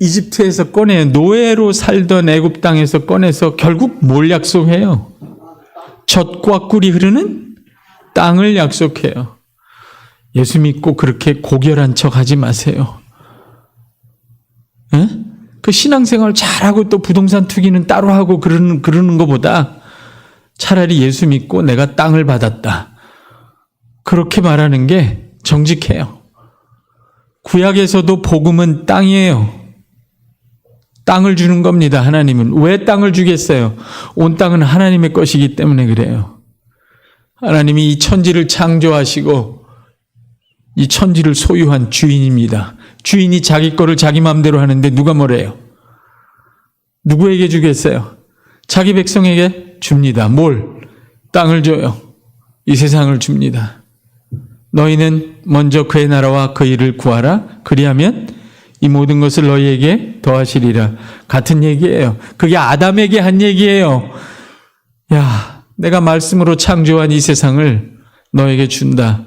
이집트에서 꺼내요. 노예로 살던 애굽 땅에서 꺼내서 결국 뭘 약속해요? 젖과 꿀이 흐르는 땅을 약속해요. 예수 믿고 그렇게 고결한 척 하지 마세요. 에? 그 신앙생활 잘하고 또 부동산 투기는 따로 하고 그러는 것보다 차라리 예수 믿고 내가 땅을 받았다. 그렇게 말하는 게 정직해요. 구약에서도 복음은 땅이에요. 땅을 주는 겁니다. 하나님은. 왜 땅을 주겠어요? 온 땅은 하나님의 것이기 때문에 그래요. 하나님이 이 천지를 창조하시고 이 천지를 소유한 주인입니다. 주인이 자기 거를 자기 마음대로 하는데 누가 뭐래요? 누구에게 주겠어요? 자기 백성에게 줍니다. 뭘? 땅을 줘요. 이 세상을 줍니다. 너희는 먼저 그의 나라와 그 일을 구하라. 그리하면 이 모든 것을 너희에게 더하시리라. 같은 얘기예요. 그게 아담에게 한 얘기예요. 야, 내가 말씀으로 창조한 이 세상을 너에게 준다.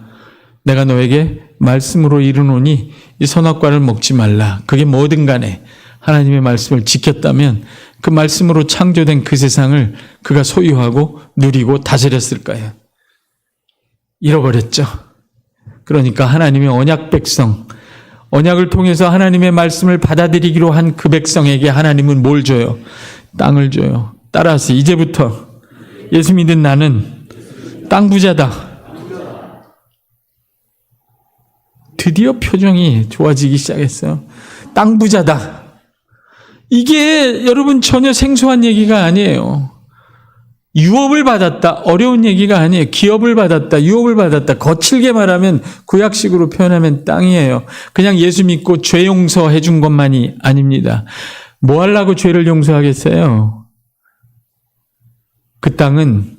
내가 너에게 말씀으로 이르노니 이 선악과를 먹지 말라. 그게 뭐든 간에 하나님의 말씀을 지켰다면 그 말씀으로 창조된 그 세상을 그가 소유하고 누리고 다스렸을 거예요. 잃어버렸죠. 그러니까 하나님의 언약 백성, 언약을 통해서 하나님의 말씀을 받아들이기로 한 그 백성에게 하나님은 뭘 줘요? 땅을 줘요. 따라서 이제부터 예수 믿은 나는 땅 부자다. 드디어 표정이 좋아지기 시작했어요. 땅 부자다. 이게 여러분 전혀 생소한 얘기가 아니에요. 유업을 받았다. 어려운 얘기가 아니에요. 기업을 받았다. 유업을 받았다. 거칠게 말하면 구약식으로 표현하면 땅이에요. 그냥 예수 믿고 죄 용서해 준 것만이 아닙니다. 뭐 하려고 죄를 용서하겠어요? 그 땅은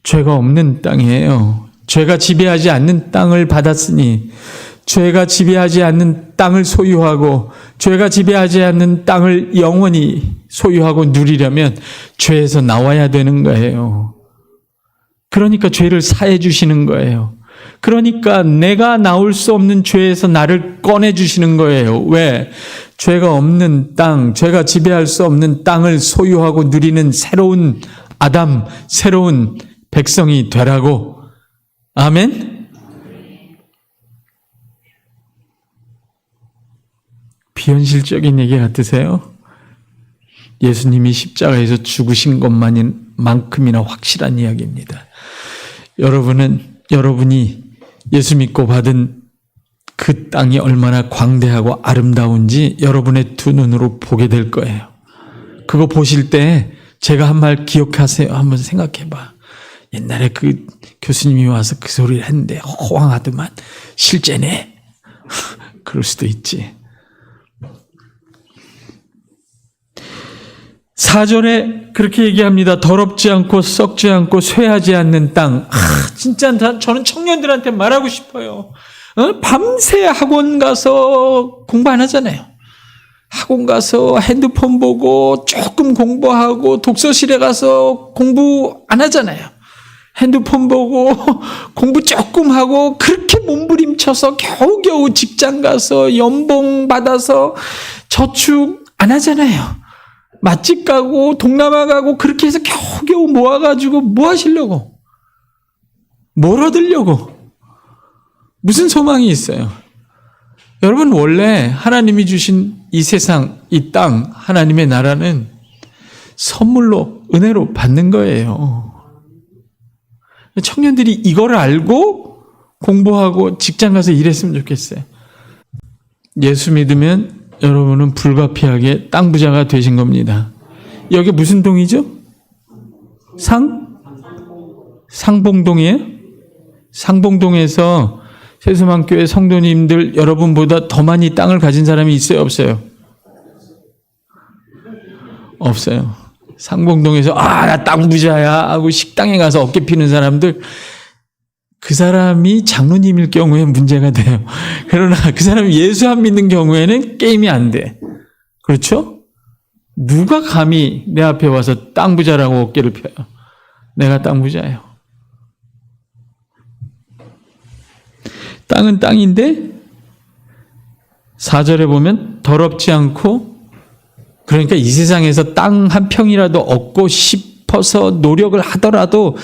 죄가 없는 땅이에요. 죄가 지배하지 않는 땅을 받았으니 죄가 지배하지 않는 땅을 소유하고 죄가 지배하지 않는 땅을 영원히 소유하고 누리려면 죄에서 나와야 되는 거예요. 그러니까 죄를 사해 주시는 거예요. 그러니까 내가 나올 수 없는 죄에서 나를 꺼내 주시는 거예요. 왜? 죄가 없는 땅, 죄가 지배할 수 없는 땅을 소유하고 누리는 새로운 아담, 새로운 백성이 되라고. 아멘? 비현실적인 얘기 같으세요? 예수님이 십자가에서 죽으신 것만큼이나 확실한 이야기입니다. 여러분이 예수 믿고 받은 그 땅이 얼마나 광대하고 아름다운지 여러분의 두 눈으로 보게 될 거예요. 그거 보실 때 제가 한 말 기억하세요. 한번 생각해 봐. 옛날에 그 교수님이 와서 그 소리를 했는데 호황하더만 실제네. 그럴 수도 있지. 4절에 그렇게 얘기합니다. 더럽지 않고 썩지 않고 쇠하지 않는 땅. 진짜 저는 청년들한테 말하고 싶어요. 밤새 학원 가서 공부 안 하잖아요. 학원 가서 핸드폰 보고 조금 공부하고 독서실에 가서 공부 안 하잖아요. 핸드폰 보고 공부 조금 하고 그렇게 몸부림쳐서 겨우겨우 직장 가서 연봉 받아서 저축 안 하잖아요. 맛집 가고 동남아 가고 그렇게 해서 겨우겨우 모아가지고 뭐 하시려고? 뭘 얻으려고? 무슨 소망이 있어요? 여러분 원래 하나님이 주신 이 세상, 이 땅, 하나님의 나라는 선물로 은혜로 받는 거예요. 청년들이 이걸 알고 공부하고 직장 가서 일했으면 좋겠어요. 예수 믿으면 여러분은 불가피하게 땅 부자가 되신 겁니다. 여기 무슨 동이죠? 상봉동이에요? 상봉동에서 세수만교회 성도님들 여러분보다 더 많이 땅을 가진 사람이 있어요? 없어요? 없어요. 상봉동에서 나 땅 부자야 하고 식당에 가서 어깨 피는 사람들, 그 사람이 장로님일 경우에 문제가 돼요. 그러나 그 사람이 예수 안 믿는 경우에는 게임이 안 돼. 그렇죠? 누가 감히 내 앞에 와서 땅 부자라고 어깨를 펴요? 내가 땅 부자예요. 땅은 땅인데 4절에 보면 더럽지 않고, 그러니까 이 세상에서 땅 한 평이라도 얻고 싶어서 노력을 하더라도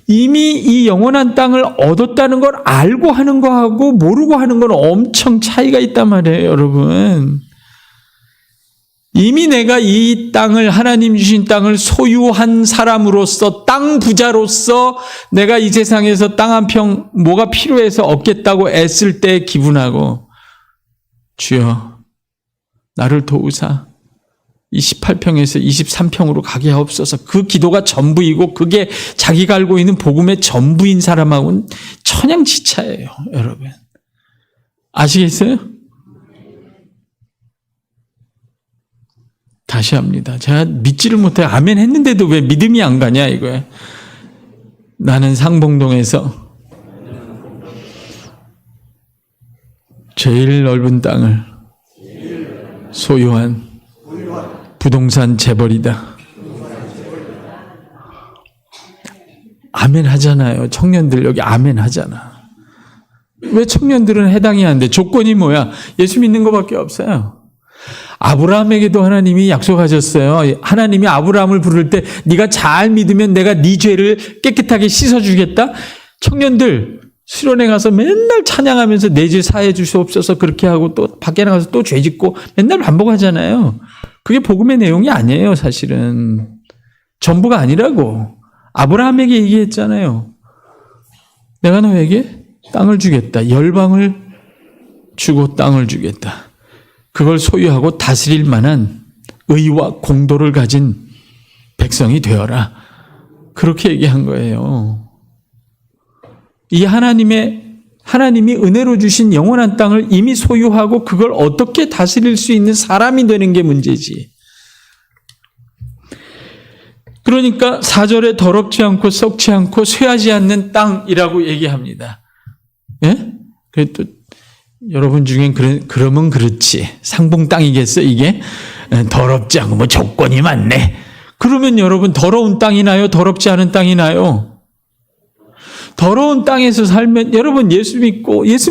이미 이 영원한 땅을 얻었다는 걸 알고 하는 거하고 모르고 하는 건 엄청 차이가 있단 말이에요, 여러분. 이미 내가 이 땅을, 하나님 주신 땅을 소유한 사람으로서, 땅 부자로서 내가 이 세상에서 땅 한 평 뭐가 필요해서 얻겠다고 애쓸 때 기분하고, 주여 나를 도우사 28평에서 23평으로 가게 하옵소서. 그 기도가 전부이고 그게 자기가 알고 있는 복음의 전부인 사람하고는 천양지차예요, 여러분. 아시겠어요? 다시 합니다. 제가 믿지를 못해요. 아멘 했는데도 왜 믿음이 안 가냐 이거예요. 나는 상봉동에서 제일 넓은 땅을 소유한 부동산 재벌이다. 아멘 하잖아요. 청년들 여기 아멘 하잖아. 왜 청년들은 해당이 안 돼? 조건이 뭐야? 예수 믿는 것밖에 없어요. 아브라함에게도 하나님이 약속하셨어요. 하나님이 아브라함을 부를 때 네가 잘 믿으면 내가 네 죄를 깨끗하게 씻어주겠다. 청년들 수련회 가서 맨날 찬양하면서 내 죄 사해 주시옵소서 그렇게 하고 또 밖에 나가서 또 죄 짓고 맨날 반복하잖아요. 그게 복음의 내용이 아니에요, 사실은. 전부가 아니라고. 아브라함에게 얘기했잖아요. 내가 너에게 땅을 주겠다. 열방을 주고 땅을 주겠다. 그걸 소유하고 다스릴 만한 의와 공도를 가진 백성이 되어라. 그렇게 얘기한 거예요. 이 하나님이 은혜로 주신 영원한 땅을 이미 소유하고 그걸 어떻게 다스릴 수 있는 사람이 되는 게 문제지. 그러니까 4절에 더럽지 않고 썩지 않고 쇠하지 않는 땅이라고 얘기합니다. 예? 그래도 여러분 중엔 그러면 그렇지. 상봉 땅이겠어 이게? 더럽지 않고 뭐 조건이 많네. 그러면 여러분 더러운 땅이 나요? 더럽지 않은 땅이 나요? 더러운 땅에서 살면 여러분 예수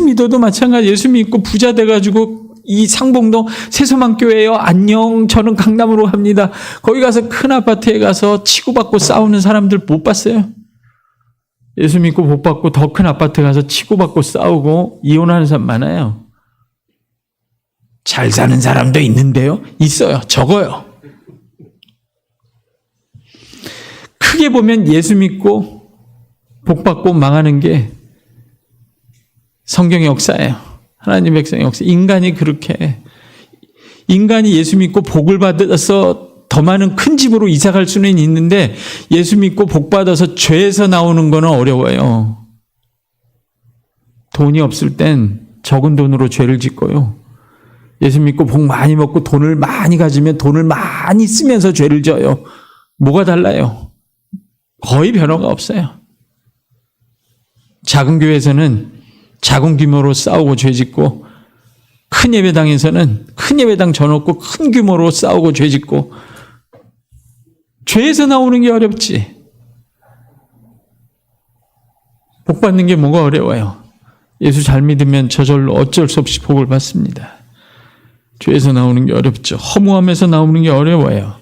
믿어도 마찬가지. 예수 믿고 부자 돼가지고 이 상봉동 새소망교회요. 안녕. 저는 강남으로 갑니다. 거기 가서 큰 아파트에 가서 치고받고 싸우는 사람들 못 봤어요? 예수 믿고 복 받고 더 큰 아파트 가서 치고받고 싸우고 이혼하는 사람 많아요. 잘 사는 사람도 있는데요. 있어요. 적어요. 크게 보면 예수 믿고 복 받고 망하는 게 성경의 역사예요. 하나님 백성의 역사. 인간이 그렇게 해. 인간이 예수 믿고 복을 받아서 더 많은 큰 집으로 이사 갈 수는 있는데 예수 믿고 복 받아서 죄에서 나오는 거는 어려워요. 돈이 없을 땐 적은 돈으로 죄를 짓고요. 예수 믿고 복 많이 먹고 돈을 많이 가지면 돈을 많이 쓰면서 죄를 져요. 뭐가 달라요? 거의 변화가 없어요. 작은 교회에서는 작은 규모로 싸우고 죄 짓고 큰 예배당에서는 큰 예배당 져놓고 큰 규모로 싸우고 죄 짓고 죄에서 나오는 게 어렵지. 복 받는 게 뭐가 어려워요? 예수 잘 믿으면 저절로 어쩔 수 없이 복을 받습니다. 죄에서 나오는 게 어렵죠. 허무함에서 나오는 게 어려워요.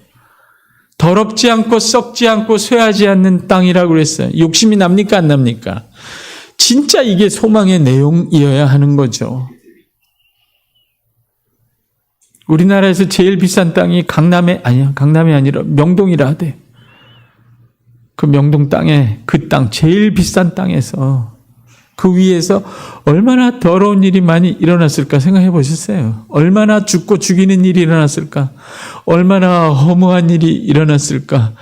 더럽지 않고 썩지 않고 쇠하지 않는 땅이라고 그랬어요. 욕심이 납니까 안 납니까? 진짜 이게 소망의 내용이어야 하는 거죠. 우리나라에서 제일 비싼 땅이 강남이 아니라 명동이라 하대. 그 명동 땅에 그 땅 제일 비싼 땅에서 그 위에서 얼마나 더러운 일이 많이 일어났을까 생각해 보셨어요? 얼마나 죽고 죽이는 일이 일어났을까? 얼마나 허무한 일이 일어났을까?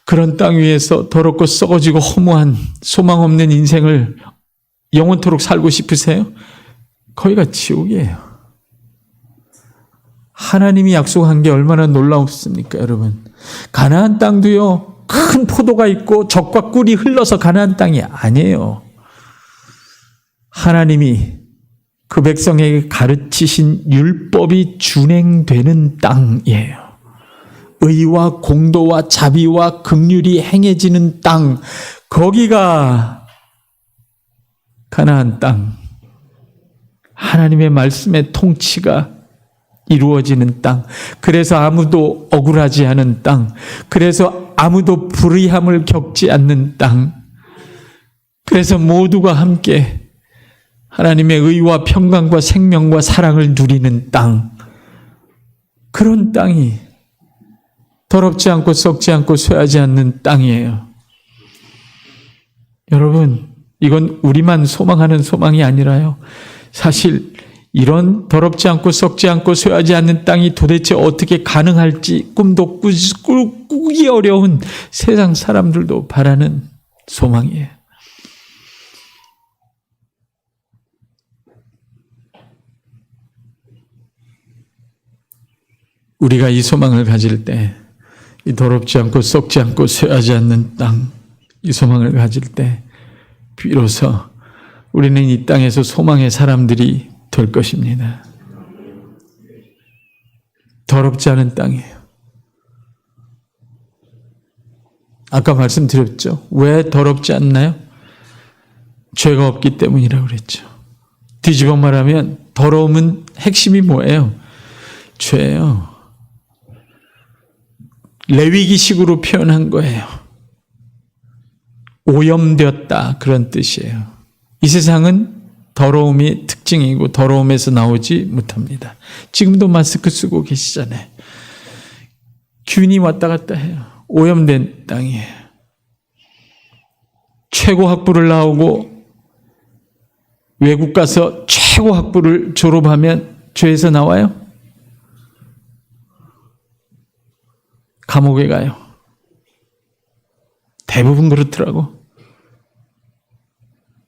그런 땅 위에서 더럽고 썩어지고 허무한 소망 없는 인생을 영원토록 살고 싶으세요? 거기가 지옥이에요. 하나님이 약속한 게 얼마나 놀라웠습니까, 여러분? 가나안 땅도요, 큰 포도가 있고 젖과 꿀이 흘러서 가나안 땅이 아니에요. 하나님이 그 백성에게 가르치신 율법이 준행되는 땅이에요. 의와 공도와 자비와 긍휼이 행해지는 땅, 거기가 가나안 땅. 하나님의 말씀의 통치가 이루어지는 땅. 그래서 아무도 억울하지 않은 땅. 그래서 아무도 불의함을 겪지 않는 땅. 그래서 모두가 함께 하나님의 의와 평강과 생명과 사랑을 누리는 땅. 그런 땅이 더럽지 않고 썩지 않고 쇠하지 않는 땅이에요. 여러분, 이건 우리만 소망하는 소망이 아니라요. 사실 이런 더럽지 않고 썩지 않고 쇠하지 않는 땅이 도대체 어떻게 가능할지 꿈도 꾸기 어려운 세상 사람들도 바라는 소망이에요. 우리가 이 소망을 가질 때, 이 더럽지 않고 썩지 않고 쇠하지 않는 땅, 이 소망을 가질 때 비로소 우리는 이 땅에서 소망의 사람들이 될 것입니다. 더럽지 않은 땅이에요. 아까 말씀드렸죠. 왜 더럽지 않나요? 죄가 없기 때문이라고 그랬죠. 뒤집어 말하면 더러움은 핵심이 뭐예요? 죄예요. 레위기식으로 표현한 거예요. 오염되었다, 그런 뜻이에요. 이 세상은 더러움이 특징이고 더러움에서 나오지 못합니다. 지금도 마스크 쓰고 계시잖아요. 균이 왔다 갔다 해요. 오염된 땅이에요. 최고 학부를 나오고 외국 가서 최고 학부를 졸업하면 죄에서 나와요? 감옥에 가요. 대부분 그렇더라고.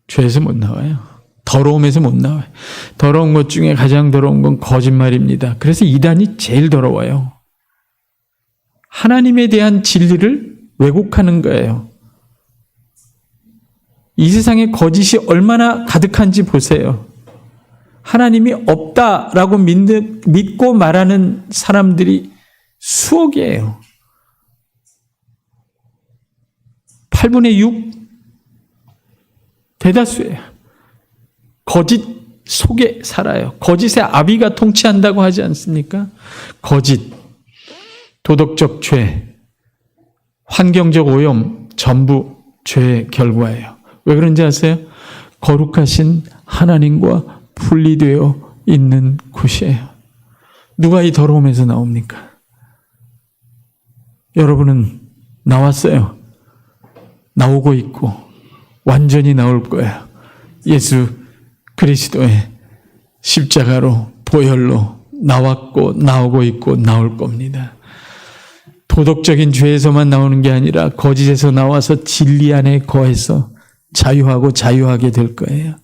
죄에서 못 나와요. 더러움에서 못 나와요. 더러운 것 중에 가장 더러운 건 거짓말입니다. 그래서 이단이 제일 더러워요. 하나님에 대한 진리를 왜곡하는 거예요. 이 세상에 거짓이 얼마나 가득한지 보세요. 하나님이 없다라고 믿고 말하는 사람들이 수억이에요. 8분의 6 대다수예요. 거짓 속에 살아요. 거짓의 아비가 통치한다고 하지 않습니까? 거짓, 도덕적 죄, 환경적 오염 전부 죄의 결과예요. 왜 그런지 아세요? 거룩하신 하나님과 분리되어 있는 곳이에요. 누가 이 더러움에서 나옵니까? 여러분은 나왔어요. 나오고 있고 완전히 나올 거예요. 예수 그리스도의 십자가로 보혈로 나왔고 나오고 있고 나올 겁니다. 도덕적인 죄에서만 나오는 게 아니라 거짓에서 나와서 진리 안에 거해서 자유하고 자유하게 될 거예요.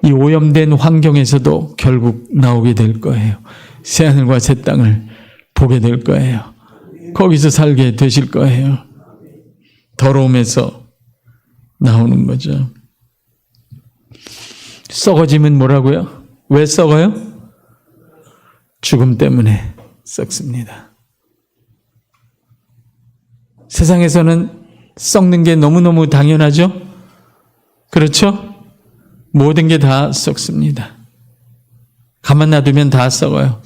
이 오염된 환경에서도 결국 나오게 될 거예요. 새하늘과 새 땅을 보게 될 거예요. 거기서 살게 되실 거예요. 더러움에서 나오는 거죠. 썩어짐은 뭐라고요? 왜 썩어요? 죽음 때문에 썩습니다. 세상에서는 썩는 게 너무너무 당연하죠? 그렇죠? 모든 게 다 썩습니다. 가만 놔두면 다 썩어요.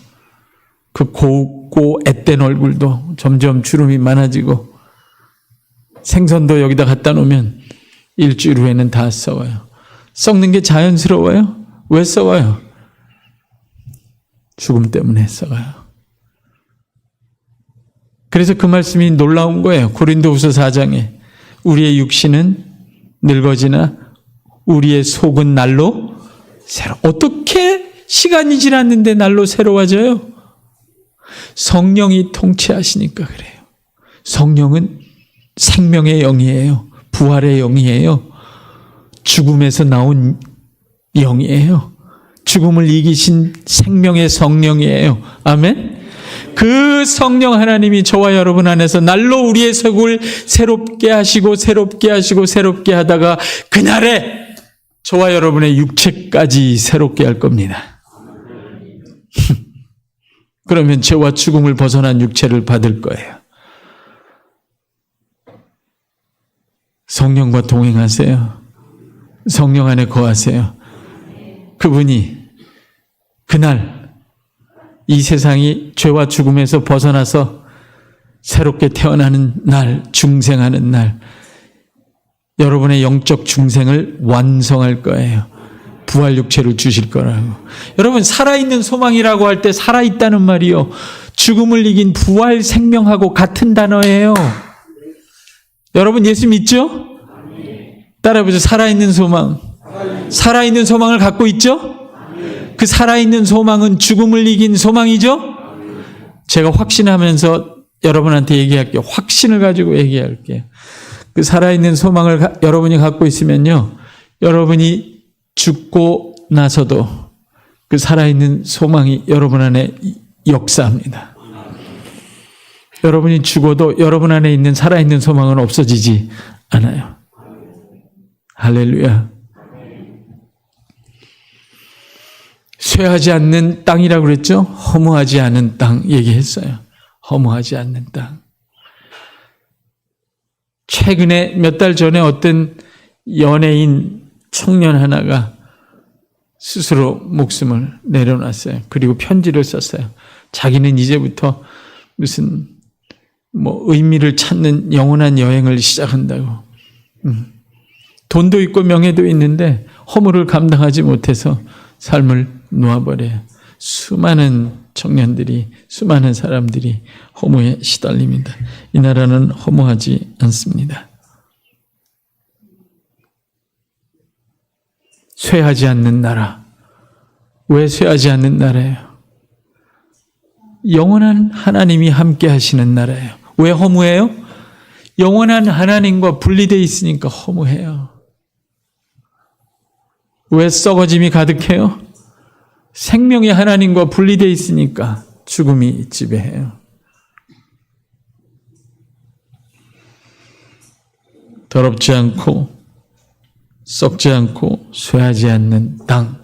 그 곱고 앳된 얼굴도 점점 주름이 많아지고 생선도 여기다 갖다 놓으면 일주일 후에는 다 썩어요. 썩는 게 자연스러워요? 왜 썩어요? 죽음 때문에 썩어요. 그래서 그 말씀이 놀라운 거예요. 고린도후서 4장에 우리의 육신은 늙어지나 우리의 속은 날로 어떻게 시간이 지났는데 날로 새로워져요? 성령이 통치하시니까 그래요. 성령은 생명의 영이에요. 부활의 영이에요. 죽음에서 나온 영이에요. 죽음을 이기신 생명의 성령이에요. 아멘. 그 성령 하나님이 저와 여러분 안에서 날로 우리의 속을 새롭게 하시고 새롭게 하시고 새롭게 하다가 그날에 저와 여러분의 육체까지 새롭게 할 겁니다. 그러면 죄와 죽음을 벗어난 육체를 받을 거예요. 성령과 동행하세요. 성령 안에 거하세요. 그분이 그날 이 세상이 죄와 죽음에서 벗어나서 새롭게 태어나는 날, 중생하는 날, 여러분의 영적 중생을 완성할 거예요. 부활 육체를 주실 거라고. 여러분, 살아있는 소망이라고 할 때 살아있다는 말이요, 죽음을 이긴 부활 생명하고 같은 단어예요. 여러분 예수 믿죠? 따라해보세요. 살아있는 소망. 살아있는 소망을 갖고 있죠? 그 살아있는 소망은 죽음을 이긴 소망이죠? 제가 확신하면서 여러분한테 얘기할게요. 확신을 가지고 얘기할게요. 그 살아있는 소망을 여러분이 갖고 있으면요, 여러분이 죽고 나서도 그 살아있는 소망이 여러분 안에 역사합니다. 여러분이 죽어도 여러분 안에 있는 살아있는 소망은 없어지지 않아요. 할렐루야. 쇠하지 않는 땅이라고 그랬죠? 허무하지 않은 땅 얘기했어요. 허무하지 않는 땅. 최근에 몇 달 전에 어떤 연예인 청년 하나가 스스로 목숨을 내려놨어요. 그리고 편지를 썼어요. 자기는 이제부터 무슨 의미를 찾는 영원한 여행을 시작한다고. 돈도 있고 명예도 있는데 허물을 감당하지 못해서 삶을 놓아버려요. 수많은 청년들이, 수많은 사람들이 허무에 시달립니다. 이 나라는 허무하지 않습니다. 쇠하지 않는 나라. 왜 쇠하지 않는 나라예요? 영원한 하나님이 함께 하시는 나라예요. 왜 허무해요? 영원한 하나님과 분리되어 있으니까 허무해요. 왜 썩어짐이 가득해요? 생명의 하나님과 분리되어 있으니까 죽음이 지배해요. 더럽지 않고 썩지 않고 쇠하지 않는 땅,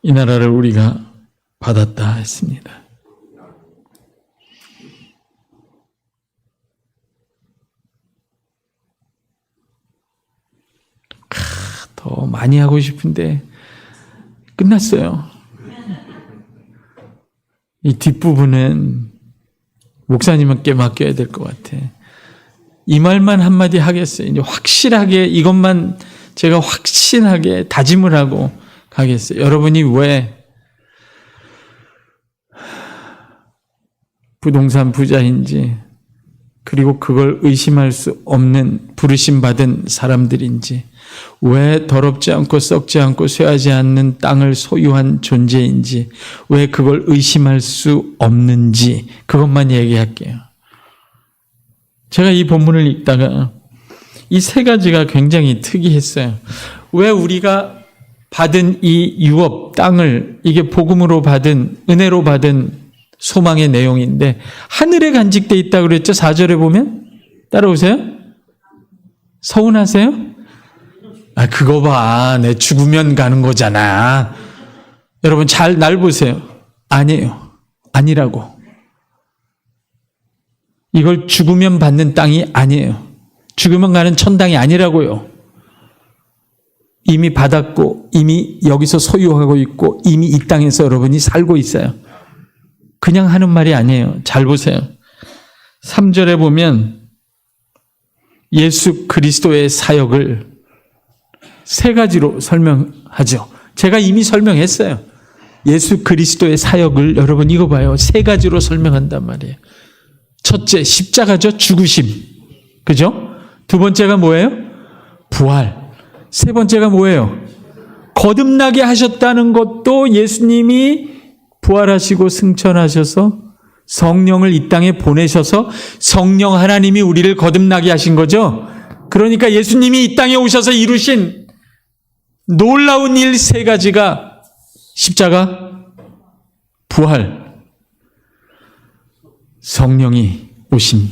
이 나라를 우리가 받았다 했습니다. 더 많이 하고 싶은데 끝났어요. 이 뒷부분은 목사님께 맡겨야 될 것 같아. 이 말만 한마디 하겠어요. 이제 확실하게 이것만 제가 확신하게 다짐을 하고 가겠어요. 여러분이 왜 부동산 부자인지, 그리고 그걸 의심할 수 없는 부르심 받은 사람들인지, 왜 더럽지 않고 썩지 않고 쇠하지 않는 땅을 소유한 존재인지, 왜 그걸 의심할 수 없는지, 그것만 얘기할게요. 제가 이 본문을 읽다가 이 세 가지가 굉장히 특이했어요. 왜 우리가 받은 이 유업 땅을, 이게 복음으로 받은, 은혜로 받은 소망의 내용인데 하늘에 간직되어 있다고 그랬죠? 4절에 보면. 따라오세요. 서운하세요? 아, 그거 봐. 내 죽으면 가는 거잖아. 여러분 잘 날 보세요. 아니에요. 아니라고. 이걸 죽으면 받는 땅이 아니에요. 죽으면 가는 천당이 아니라고요. 이미 받았고 이미 여기서 소유하고 있고 이미 이 땅에서 여러분이 살고 있어요. 그냥 하는 말이 아니에요. 잘 보세요. 3절에 보면 예수 그리스도의 사역을 세 가지로 설명하죠. 제가 이미 설명했어요. 예수 그리스도의 사역을 여러분 이거 봐요. 세 가지로 설명한단 말이에요. 첫째, 십자가죠. 죽으심. 그죠? 두 번째가 뭐예요? 부활. 세 번째가 뭐예요? 거듭나게 하셨다는 것도 예수님이 부활하시고 승천하셔서 성령을 이 땅에 보내셔서 성령 하나님이 우리를 거듭나게 하신 거죠. 그러니까 예수님이 이 땅에 오셔서 이루신 놀라운 일 세 가지가 십자가, 부활, 성령이 오신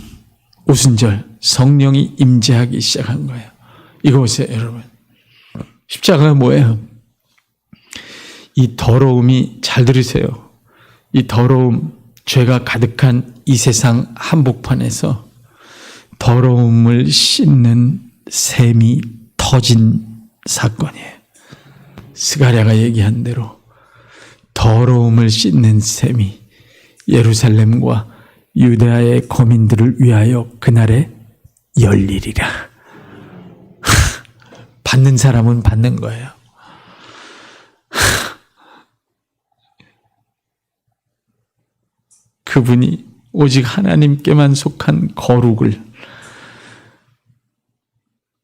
오순절, 성령이 임재하기 시작한 거예요. 이거 보세요, 여러분. 십자가가 뭐예요? 이 더러움이, 잘 들으세요. 이 더러움, 죄가 가득한 이 세상 한복판에서 더러움을 씻는 샘이 터진 사건이에요. 스가랴가 얘기한 대로 더러움을 씻는 샘이 예루살렘과 유대아의 거민들을 위하여 그날에 열리리라. 받는 사람은 받는 거예요. 그분이 오직 하나님께만 속한 거룩을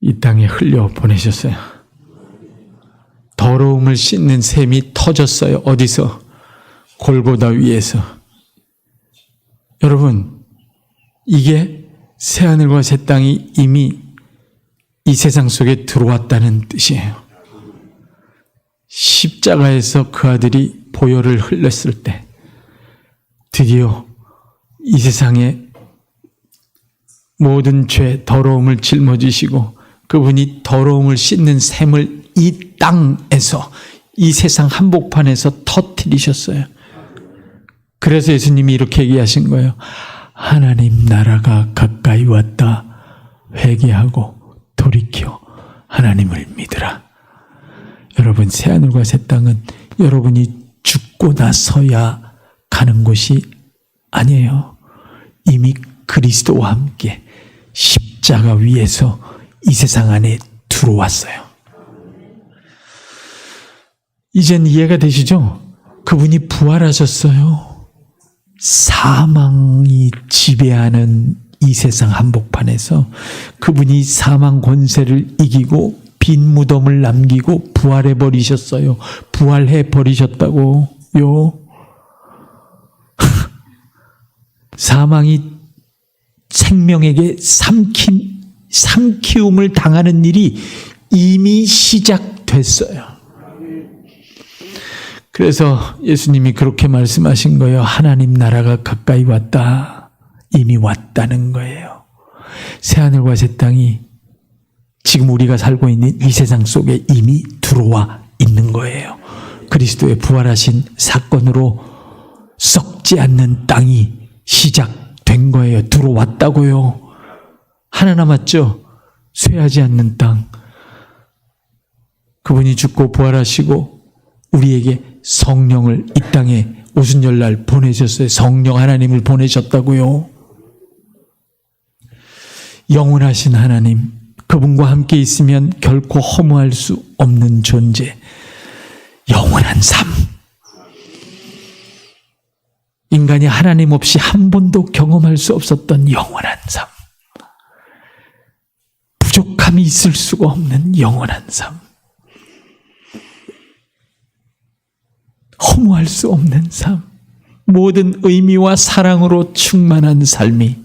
이 땅에 흘려 보내셨어요. 더러움을 씻는 샘이 터졌어요. 어디서? 골고다 위에서. 여러분, 이게 새하늘과 새 땅이 이미 이 세상 속에 들어왔다는 뜻이에요. 십자가에서 그 아들이 보혈을 흘렸을 때 드디어 이 세상에 모든 죄, 더러움을 짊어지시고 그분이 더러움을 씻는 샘을 이 땅에서, 이 세상 한복판에서 터뜨리셨어요. 그래서 예수님이 이렇게 얘기하신 거예요. 하나님 나라가 가까이 왔다. 회개하고 돌이켜 하나님을 믿으라. 여러분, 새하늘과 새 땅은 여러분이 죽고 나서야 가는 곳이 아니에요. 이미 그리스도와 함께 십자가 위에서 이 세상 안에 들어왔어요. 이젠 이해가 되시죠? 그분이 부활하셨어요. 사망이 지배하는 이 세상 한복판에서 그분이 사망 권세를 이기고 빈 무덤을 남기고 부활해 버리셨어요. 부활해 버리셨다고요. 사망이 생명에게 삼킨 삼키움을 당하는 일이 이미 시작됐어요. 그래서 예수님이 그렇게 말씀하신 거예요. 하나님 나라가 가까이 왔다. 이미 왔다는 거예요. 새하늘과 새 땅이 지금 우리가 살고 있는 이 세상 속에 이미 들어와 있는 거예요. 그리스도의 부활하신 사건으로 썩지 않는 땅이 시작된 거예요. 들어왔다고요. 하나 남았죠. 쇠하지 않는 땅. 그분이 죽고 부활하시고 우리에게 성령을 이 땅에 오순절날 보내셨어요. 성령 하나님을 보내셨다고요. 영원하신 하나님, 그분과 함께 있으면 결코 허무할 수 없는 존재, 영원한 삶. 인간이 하나님 없이 한 번도 경험할 수 없었던 영원한 삶. 부족함이 있을 수가 없는 영원한 삶. 허무할 수 없는 삶. 모든 의미와 사랑으로 충만한 삶이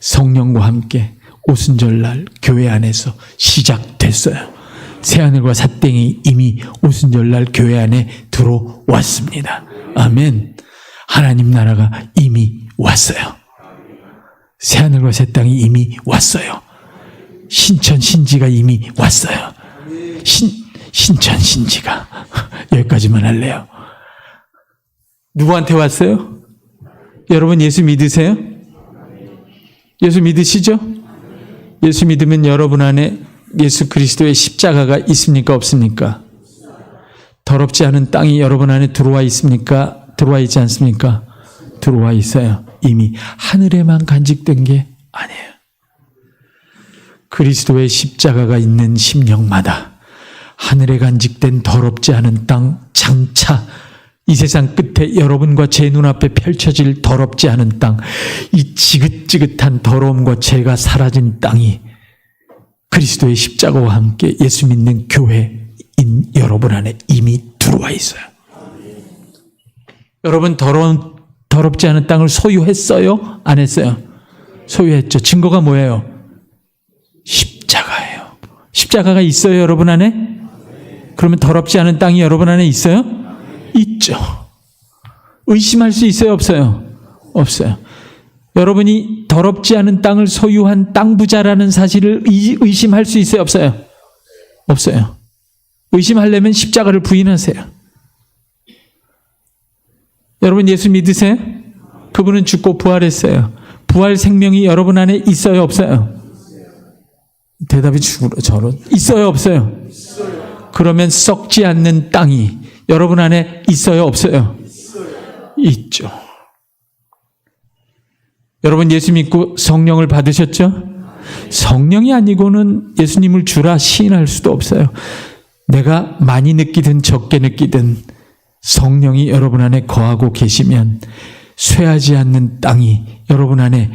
성령과 함께 오순절날 교회 안에서 시작됐어요. 새하늘과 새 땅이 이미 오순절날 교회 안에 들어왔습니다. 아멘. 하나님 나라가 이미 왔어요. 새하늘과 새 땅이 이미 왔어요. 신천 신지가 이미 왔어요. 신천 신지가 여기까지만 할래요. 누구한테 왔어요? 여러분 예수 믿으세요? 예수 믿으시죠? 예수 믿으면 여러분 안에 예수 그리스도의 십자가가 있습니까? 없습니까? 더럽지 않은 땅이 여러분 안에 들어와 있습니까? 들어와 있지 않습니까? 들어와 있어요. 이미 하늘에만 간직된 게 아니에요. 그리스도의 십자가가 있는 심령마다 하늘에 간직된 더럽지 않은 땅, 장차 이 세상 끝에 여러분과 제 눈앞에 펼쳐질 더럽지 않은 땅, 이 지긋지긋한 더러움과 죄가 사라진 땅이 그리스도의 십자가와 함께 예수 믿는 교회인 여러분 안에 이미 들어와 있어요. 여러분 더럽지 않은 땅을 소유했어요? 안 했어요? 소유했죠. 증거가 뭐예요? 십자가예요. 십자가가 있어요, 여러분 안에? 그러면 더럽지 않은 땅이 여러분 안에 있어요? 있죠. 의심할 수 있어요, 없어요? 없어요. 여러분이 더럽지 않은 땅을 소유한 땅 부자라는 사실을 의심할 수 있어요, 없어요? 없어요. 의심하려면 십자가를 부인하세요. 여러분 예수 믿으세요? 그분은 죽고 부활했어요. 부활 생명이 여러분 안에 있어요, 없어요? 대답이 저런 있어요, 없어요? 그러면 썩지 않는 땅이 여러분 안에 있어요, 없어요? 있죠. 여러분 예수 믿고 성령을 받으셨죠? 성령이 아니고는 예수님을 주라 시인할 수도 없어요. 내가 많이 느끼든 적게 느끼든 성령이 여러분 안에 거하고 계시면 쇠하지 않는 땅이 여러분 안에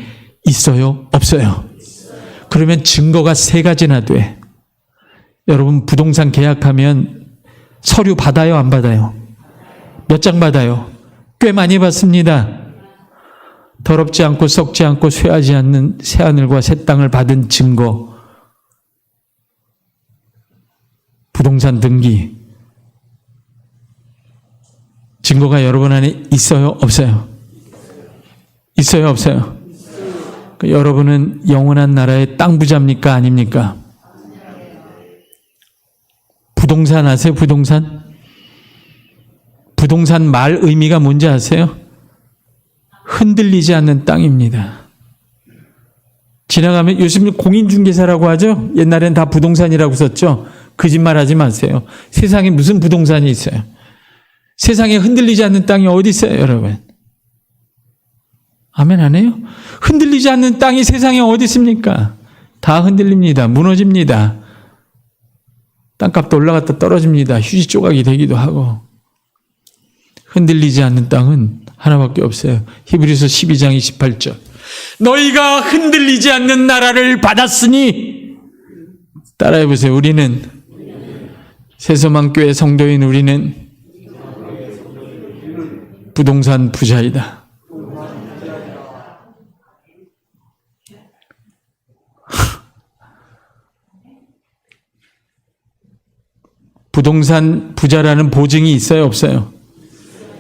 있어요, 없어요? 그러면 증거가 세 가지나 돼. 여러분 부동산 계약하면 서류 받아요, 안 받아요? 몇 장 받아요? 꽤 많이 받습니다. 더럽지 않고 썩지 않고 쇠하지 않는 새하늘과 새 땅을 받은 증거. 부동산 등기. 증거가 여러분 안에 있어요, 없어요? 있어요, 없어요? 여러분은 영원한 나라의 땅 부자입니까? 아닙니까? 부동산 아세요? 부동산? 부동산 말 의미가 뭔지 아세요? 흔들리지 않는 땅입니다. 지나가면 요즘 공인중개사라고 하죠? 옛날엔 다 부동산이라고 썼죠? 거짓말하지 마세요. 세상에 무슨 부동산이 있어요? 세상에 흔들리지 않는 땅이 어디 있어요, 여러분? 아멘 안 해요? 흔들리지 않는 땅이 세상에 어디 있습니까? 다 흔들립니다. 무너집니다. 땅값도 올라갔다 떨어집니다. 휴지 조각이 되기도 하고. 흔들리지 않는 땅은 하나밖에 없어요. 히브리서 12장 28절. 너희가 흔들리지 않는 나라를 받았으니, 따라해보세요. 우리는, 새소망교회 성도인 우리는 부동산 부자이다. 부동산 부자라는 보증이 있어요, 없어요?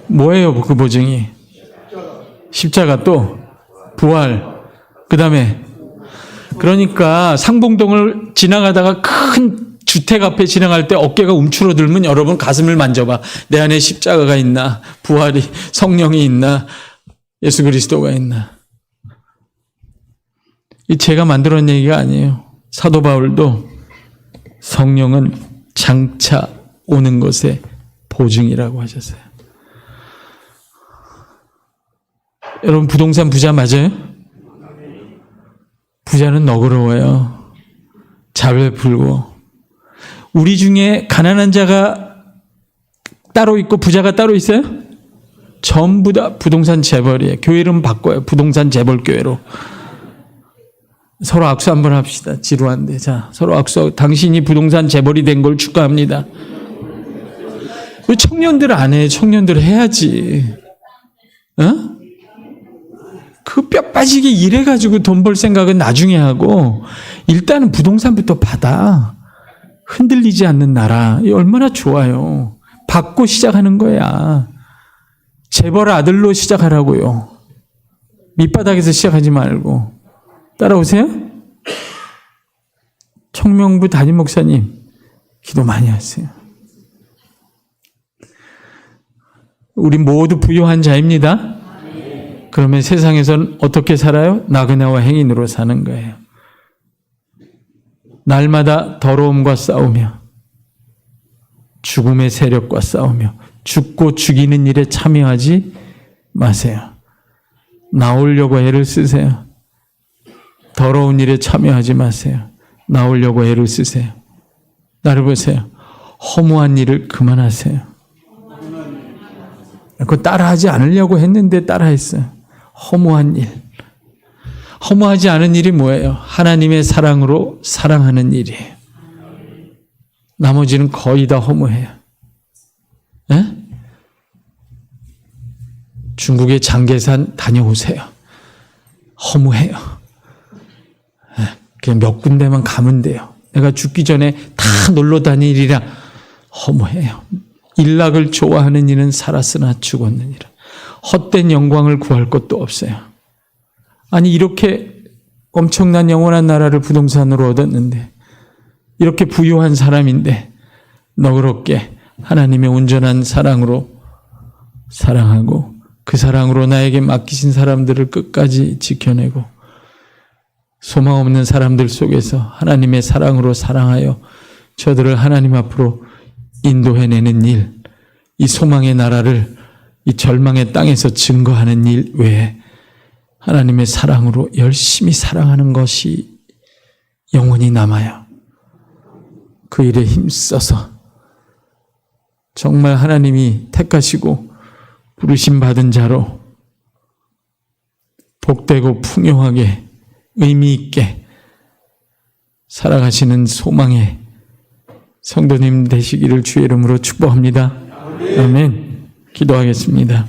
뭐예요, 그 보증이? 십자가, 또 부활, 그 다음에 그러니까 상봉동을 지나가다가 큰 주택 앞에 지나갈 때 어깨가 움츠러들면 여러분 가슴을 만져봐. 내 안에 십자가가 있나? 부활이, 성령이 있나? 예수 그리스도가 있나? 이 제가 만들어낸 얘기가 아니에요. 사도 바울도 성령은 장차 오는 것의 보증이라고 하셨어요. 여러분 부동산 부자 맞아요? 부자는 너그러워요. 자벨풀고. 우리 중에 가난한 자가 따로 있고 부자가 따로 있어요? 전부 다 부동산 재벌이에요. 교회 이름 바꿔요. 부동산 재벌 교회로. 서로 악수 한번 합시다. 지루한데. 자, 서로 악수. 당신이 부동산 재벌이 된 걸 축하합니다. 왜 청년들 안 해? 청년들 해야지. 어? 그 뼈 빠지게 일해가지고 돈 벌 생각은 나중에 하고 일단은 부동산부터 받아. 흔들리지 않는 나라. 이 얼마나 좋아요. 받고 시작하는 거야. 재벌 아들로 시작하라고요. 밑바닥에서 시작하지 말고. 따라오세요? 청명부 담임 목사님 기도 많이 하세요. 우리 모두 부유한 자입니다. 그러면 세상에선 어떻게 살아요? 나그네와 행인으로 사는 거예요. 날마다 더러움과 싸우며 죽음의 세력과 싸우며 죽고 죽이는 일에 참여하지 마세요. 나오려고 애를 쓰세요. 더러운 일에 참여하지 마세요. 나오려고 애를 쓰세요. 나를 보세요. 허무한 일을 그만하세요. 그거 따라하지 않으려고 했는데 따라했어요. 허무한 일. 허무하지 않은 일이 뭐예요? 하나님의 사랑으로 사랑하는 일이에요. 나머지는 거의 다 허무해요. 에? 중국의 장계산 다녀오세요. 허무해요. 그냥 몇 군데만 가면 돼요. 내가 죽기 전에 다 놀러 다니리라. 허무해요. 일락을 좋아하는 이는 살았으나 죽었느니라. 헛된 영광을 구할 것도 없어요. 아니 이렇게 엄청난 영원한 나라를 부동산으로 얻었는데 이렇게 부유한 사람인데 너그럽게 하나님의 온전한 사랑으로 사랑하고 그 사랑으로 나에게 맡기신 사람들을 끝까지 지켜내고 소망 없는 사람들 속에서 하나님의 사랑으로 사랑하여 저들을 하나님 앞으로 인도해내는 일, 이 소망의 나라를 이 절망의 땅에서 증거하는 일 외에 하나님의 사랑으로 열심히 사랑하는 것이 영원히 남아요. 그 일에 힘써서 정말 하나님이 택하시고 부르심 받은 자로 복되고 풍요하게 의미 있게 살아가시는 소망의 성도님 되시기를 주의 이름으로 축복합니다. 아멘. 기도하겠습니다.